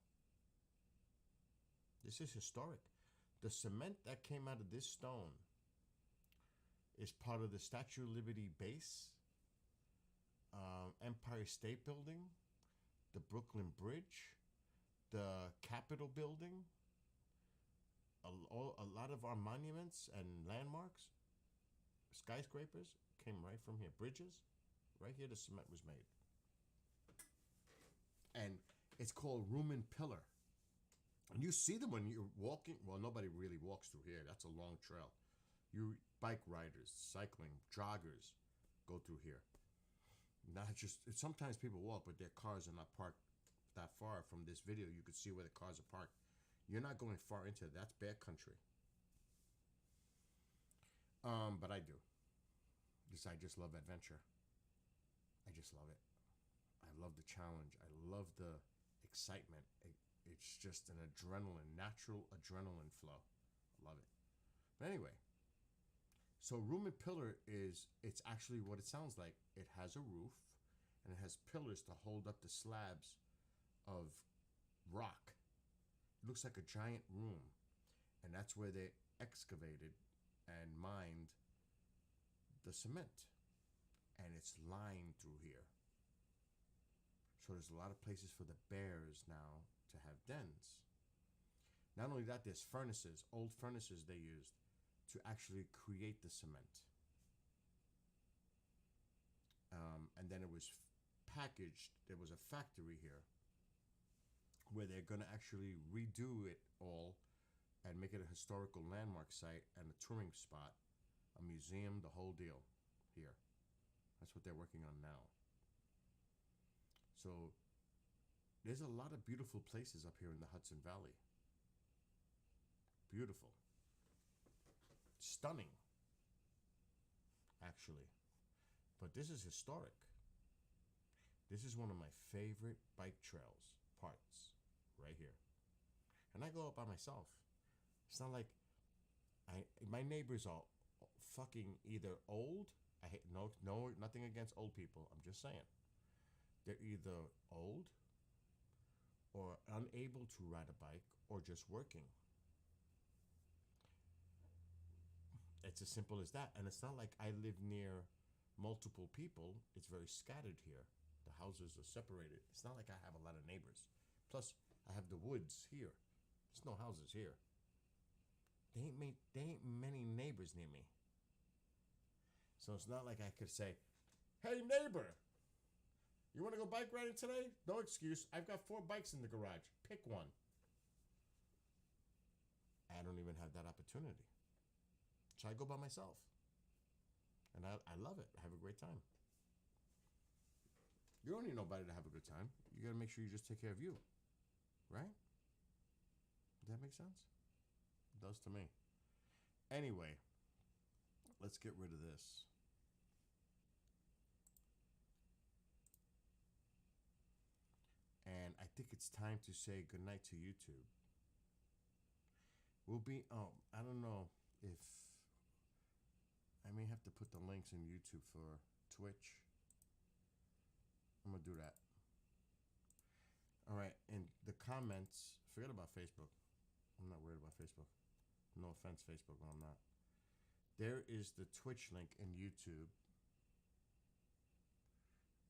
This is historic. The cement that came out of this stone is part of the Statue of Liberty base, Empire State Building, the Brooklyn Bridge, the Capitol Building. A lot of our monuments and landmarks, skyscrapers, came right from here. Bridges, right here the cement was made. And it's called Roman Pillar. And you see them when you're walking. Well, nobody really walks through here. That's a long trail. You bike riders, cycling, joggers go through here. Not just, sometimes people walk, but their cars are not parked that far from this video. You could see where the cars are parked. You're not going far into it. That's bear country. But I do. Because I just love adventure. I just love it. I love the challenge. I love the excitement. It's just an adrenaline, natural adrenaline flow. I love it. But anyway, so Roman Pillar it's actually what it sounds like. It has a roof and it has pillars to hold up the slabs of rock. It looks like a giant room. And that's where they excavated and mined the cement. And it's lined through here. So there's a lot of places for the bears now to have dens. Not only that, there's furnaces, old furnaces they used to actually create the cement. And then it was packaged. There was a factory here where they're going to actually redo it all and make it a historical landmark site and a touring spot, a museum, the whole deal here. That's what they're working on now. So there's a lot of beautiful places up here in the Hudson Valley. Beautiful. Stunning, actually. But this is historic. This is one of my favorite bike trails parts, right here. And I go up by myself. It's not like my neighbors are fucking either old. I hate nothing against old people. I'm just saying. They're either old or unable to ride a bike or just working. It's as simple as that. And it's not like I live near multiple people. It's very scattered here. The houses are separated. It's not like I have a lot of neighbors. Plus, I have the woods here. There's no houses here. There ain't many neighbors near me. So it's not like I could say, hey, neighbor, you want to go bike riding today? No excuse. I've got 4 bikes in the garage. Pick one. I don't even have that opportunity. So I go by myself. And I love it. I have a great time. You don't need nobody to have a good time. You got to make sure you just take care of you. Right? Does that make sense? It does to me. Anyway, let's get rid of this. And I think it's time to say goodnight to YouTube. We'll be, I don't know if, I may have to put the links in YouTube for Twitch. I'm going to do that. All right, in the comments, forget about Facebook. I'm not worried about Facebook. No offense, Facebook, but I'm not. There is the Twitch link in YouTube.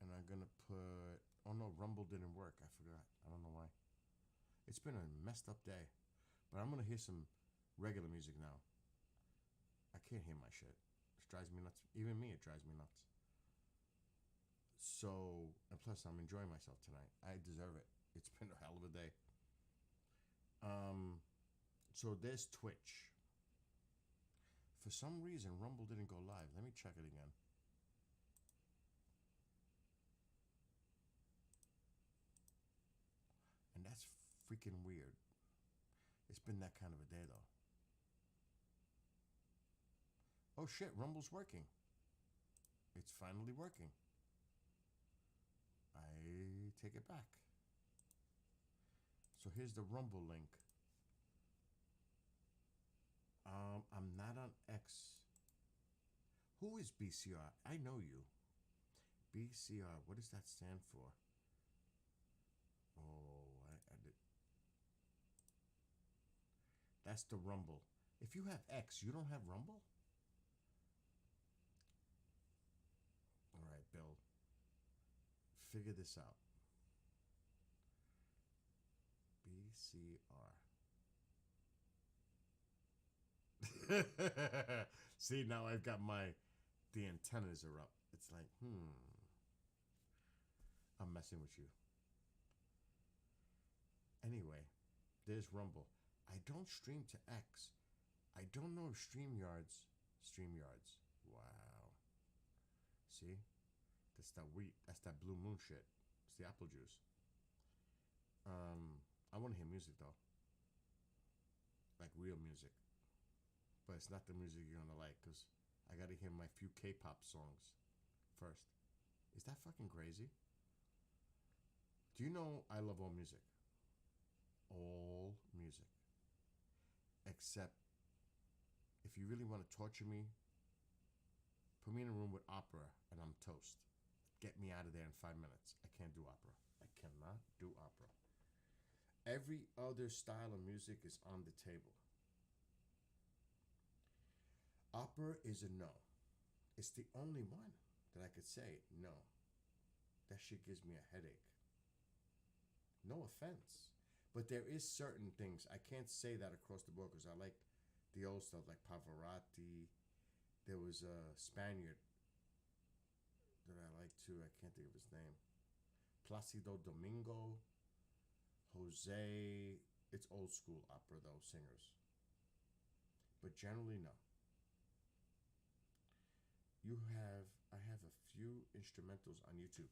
And I'm going to put, oh no, Rumble didn't work. I forgot. I don't know why. It's been a messed up day. But I'm going to hear some regular music now. I can't hear my shit. It drives me nuts. Even me, it drives me nuts. So, and plus I'm enjoying myself tonight. I deserve it. It's been a hell of a day. So there's Twitch. For some reason, Rumble didn't go live. Let me check it again. And that's freaking weird. It's been that kind of a day, though. Oh shit, Rumble's working. It's finally working. I take it back. So here's the Rumble link. I'm not on X. Who is BCR? I know you. BCR, what does that stand for? Oh, That's the Rumble. If you have X, you don't have Rumble? All right, Bill. Figure this out. BCR. See, now I've got the antennas are up. It's like, I'm messing with you. Anyway, there's Rumble. I don't stream to X. I don't know if StreamYards. Wow. See? That's that wheat. That's that blue moon shit. It's the apple juice. I want to hear music though. Like real music. But it's not the music you're gonna like, because I gotta hear my few K-pop songs first. Is that fucking crazy? Do you know I love all music? All music. Except if you really want to torture me, put me in a room with opera and I'm toast. Get me out of there in 5 minutes. I can't do opera. I cannot do opera. Every other style of music is on the table. Opera is a no. It's the only one that I could say no. That shit gives me a headache. No offense. But there is certain things. I can't say that across the board because I like the old stuff like Pavarotti. There was a Spaniard that I like too. I can't think of his name. Placido Domingo. Jose. It's old school opera though, singers. But generally no. I have a few instrumentals on YouTube.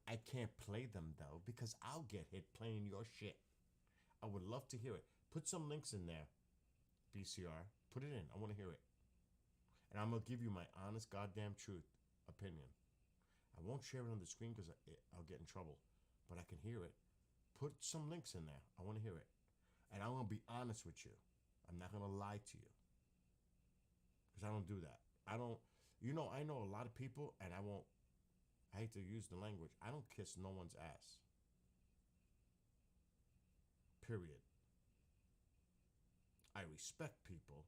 I can't play them though because I'll get hit playing your shit. I would love to hear it. Put some links in there, BCR. Put it in. I want to hear it. And I'm going to give you my honest goddamn truth opinion. I won't share it on the screen because I'll get in trouble. But I can hear it. Put some links in there. I want to hear it. And I'm going to be honest with you. I'm not going to lie to you. Because I don't do that. I know a lot of people and I hate to use the language. I don't kiss no one's ass. Period. I respect people,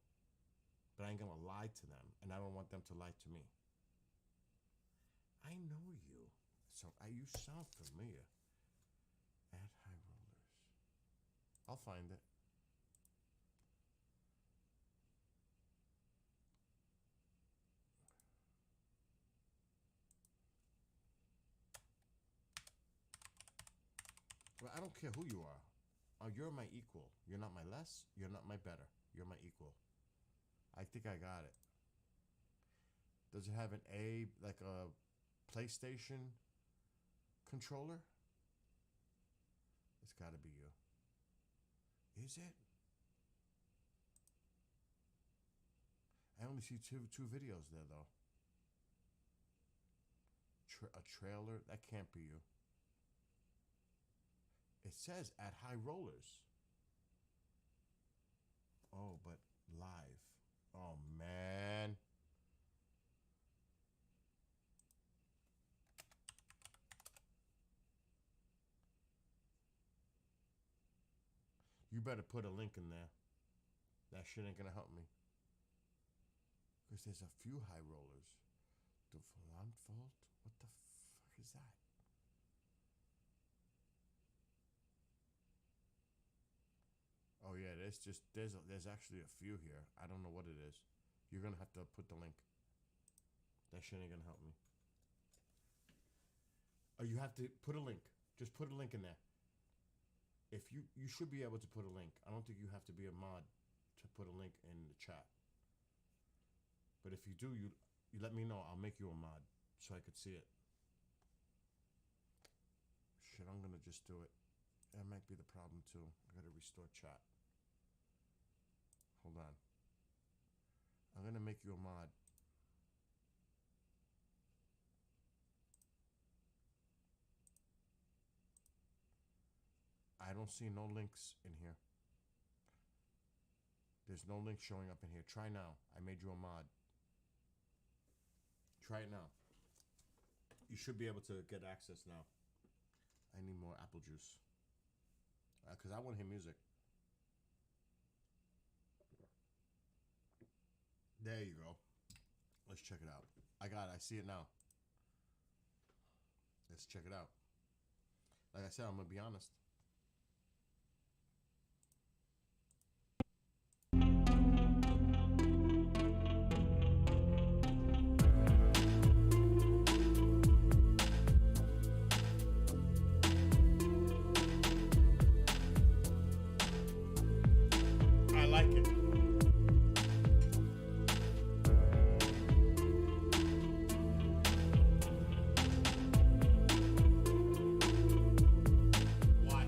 but I ain't gonna lie to them, and I don't want them to lie to me. I know you. So you sound familiar. At High Rollers. I'll find it. Well, I don't care who you are. You're my equal. You're not my less. You're not my better. You're my equal. I think I got it. Does it have like a PlayStation controller? It's got to be you. Is it? I only see two videos there, though. A trailer? That can't be you. It says At High Rollers. Oh, but live. Oh, man. You better put a link in there. That shit ain't gonna help me. Because there's a few High Rollers. The Volant Vault? What the fuck is that? Oh yeah, there's actually a few here. I don't know what it is. You're gonna have to put the link. That shit ain't gonna help me. Oh, you have to put a link. Just put a link in there. If you should be able to put a link. I don't think you have to be a mod to put a link in the chat. But if you do, you let me know. I'll make you a mod so I could see it. Shit, I'm gonna just do it. That might be the problem too. I gotta restore chat. Hold on. I'm gonna make you a mod. I don't see no links in here. There's no link showing up in here. Try now. I made you a mod. Try it now. You should be able to get access now. I need more apple juice. Because I want to hear music. There you go. Let's check it out. I see it now. Let's check it out. Like I said, I'm gonna be honest. I like it. Watch.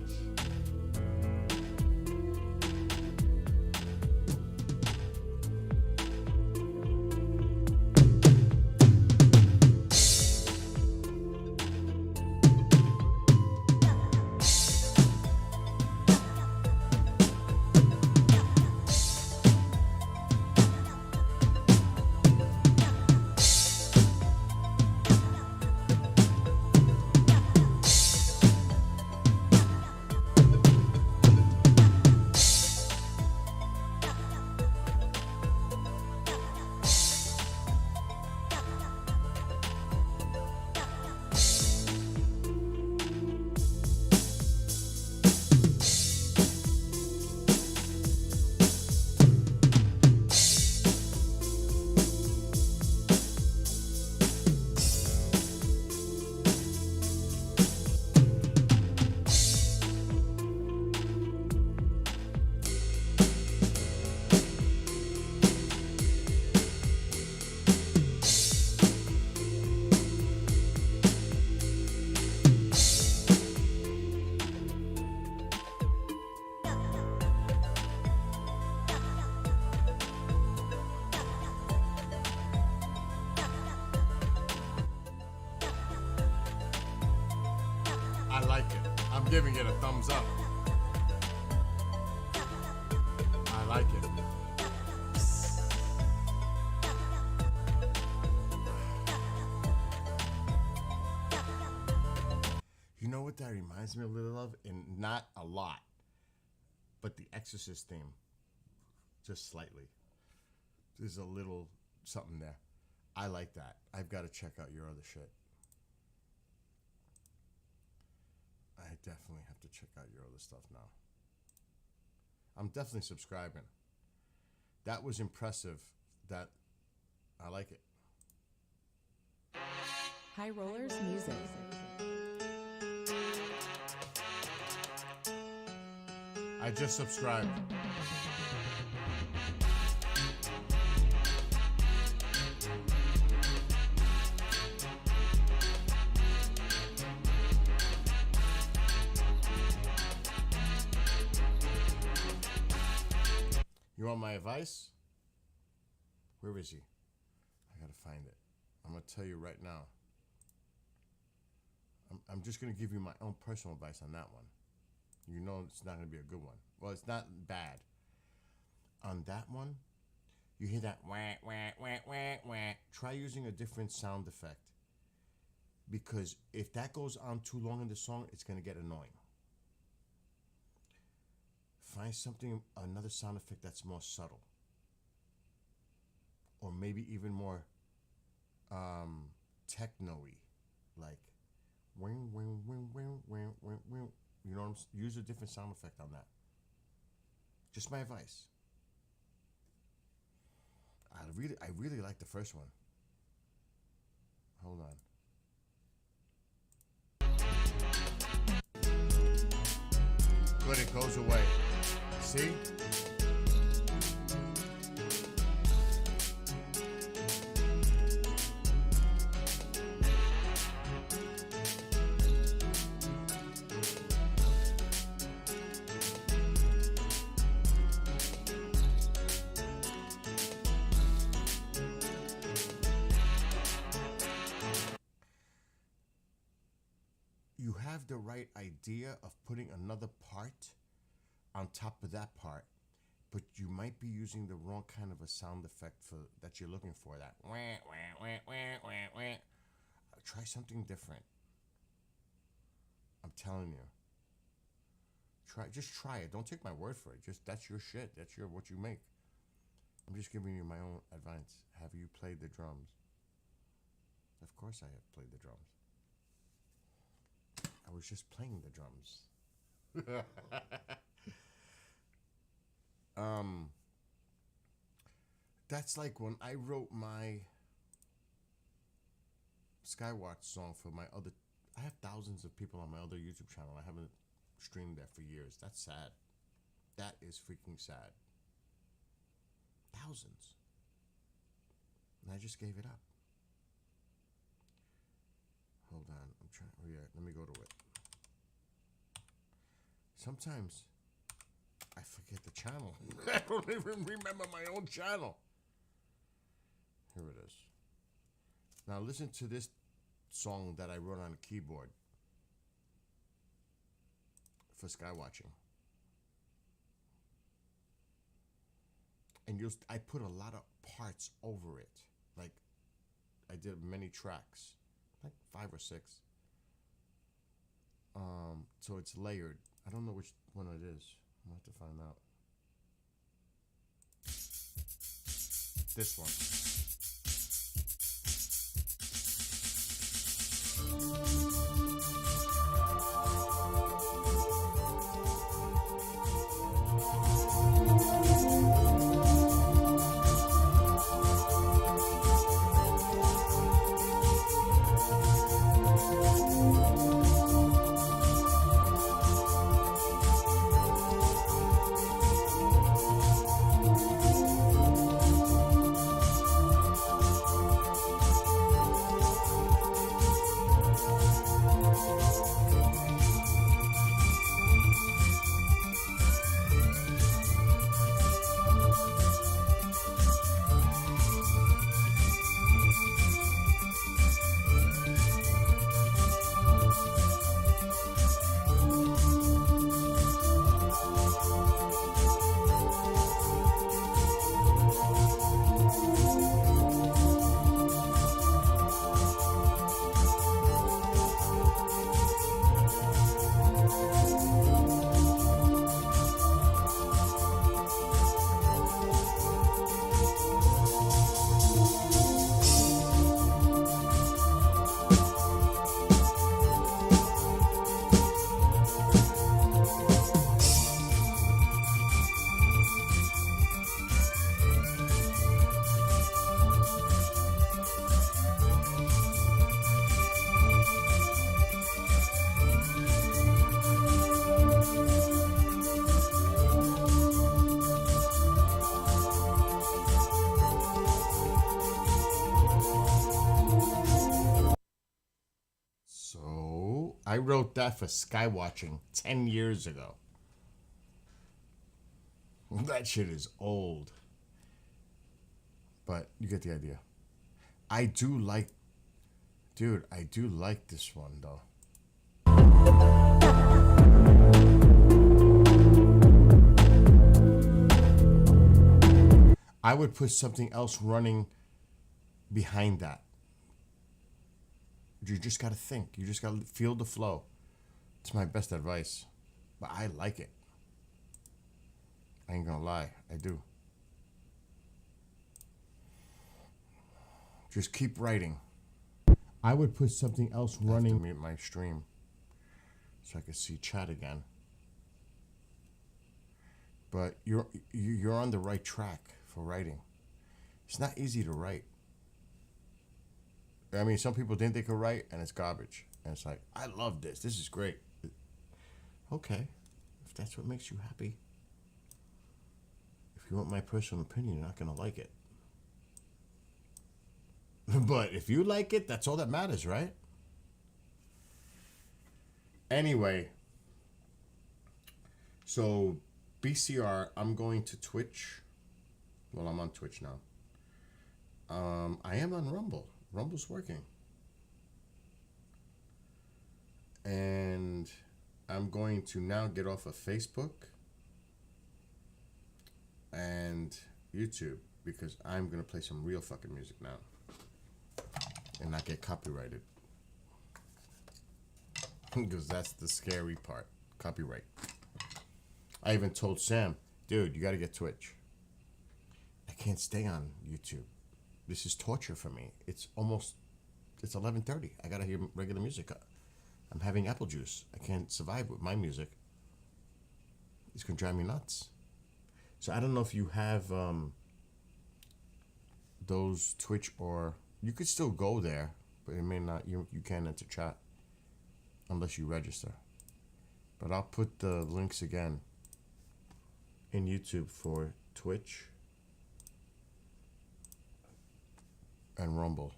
I like it. I'm giving it a thumbs up. I like it. You know what that reminds me a little of? And not a lot, but the Exorcist theme. Just slightly. There's a little something there. I like that. I've got to check out your other shit. I definitely have to check out your other stuff now. I'm definitely subscribing. That was impressive. That I like it. High Rollers Music. I just subscribed. You want my advice? Where is he? I gotta find it. I'm gonna tell you right now. I'm just gonna give you my own personal advice on that one. You know it's not gonna be a good one. Well, it's not bad. On that one, you hear that wah, wah, wah, wah, wah. Try using a different sound effect. Because if that goes on too long in the song, it's gonna get annoying. Find something, another sound effect that's more subtle. Or maybe even more techno-y. Like, wing, wing, wing, wing, wing, wing, wing. You know what I'm saying? Use a different sound effect on that. Just my advice. I really like the first one. Hold on. Good, it goes away. See? You have the right idea of putting another part on top of that part, but you might be using the wrong kind of a sound effect for that you're looking for. That wah, wah, wah, wah, wah, wah. Try something different. I'm telling you. Just try it. Don't take my word for it. Just that's your shit. That's what you make. I'm just giving you my own advice. Have you played the drums? Of course I have played the drums. I was just playing the drums. That's like when I wrote my Skywatch song for my other. I have thousands of people on my other YouTube channel. I haven't streamed that for years. That's sad. That is freaking sad. Thousands. And I just gave it up. Hold on. I'm trying. Oh, yeah. Let me go to it. Sometimes I forget the channel. I don't even remember my own channel. Here it is. Now listen to this song that I wrote on a keyboard for skywatching. And I put a lot of parts over it. Like I did many tracks, like 5 or 6. So it's layered. I don't know which one it is. I'm gonna have to find out. This one. I wrote that for skywatching 10 years ago. That shit is old. But you get the idea. I do like this one though. I would put something else running behind that. You just gotta think. You just gotta feel the flow. It's my best advice. But I like it. I ain't gonna lie. I do. Just keep writing. I would put something else running. I have to mute my stream so I can see chat again. But you're on the right track for writing. It's not easy to write. I mean, some people think they could write, and it's garbage. And it's like, I love this. This is great. Okay, if that's what makes you happy. If you want my personal opinion, you're not going to like it. But if you like it, that's all that matters, right? Anyway, so BCR, I'm going to Twitch. Well, I'm on Twitch now. I am on Rumble. Rumble's working. And I'm going to now get off of Facebook and YouTube because I'm going to play some real fucking music now and not get copyrighted. Because that's the scary part. Copyright. I even told Sam, dude, you got to get Twitch. I can't stay on YouTube. This is torture for me. It's 11:30. I gotta hear regular music. I'm having apple juice. I can't survive with my music. It's gonna drive me nuts. So I don't know if you have those Twitch, or you could still go there, but it may not. You can't enter chat unless you register. But I'll put the links again in YouTube for Twitch and Rumble,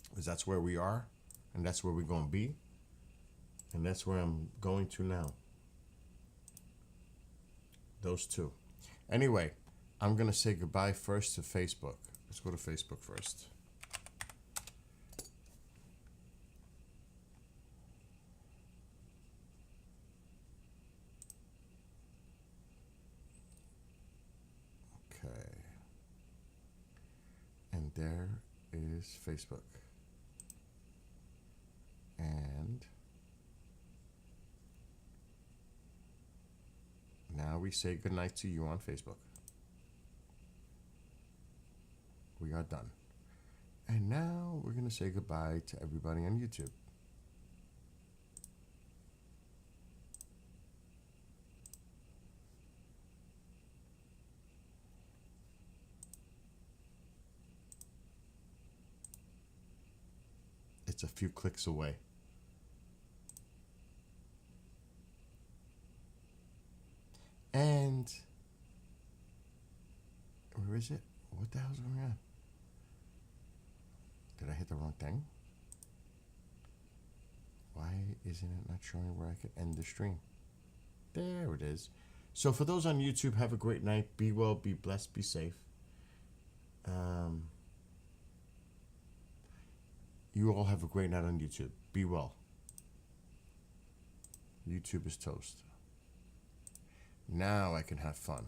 because that's where we are, and that's where we're gonna be, and that's where I'm going to now. Those two. Anyway, I'm gonna say goodbye first to Facebook. Let's go to Facebook first. Okay. And there is Facebook. And now we say goodnight to you on Facebook. We are done. And now we're going to say goodbye to everybody on YouTube. It's a few clicks away. And where is it? What the hell's going on? Did I hit the wrong thing? Why isn't it not showing where I could end the stream? There it is. So for those on YouTube, have a great night. Be well, be blessed, be safe. You all have a great night on YouTube. Be well. YouTube is toast. Now I can have fun.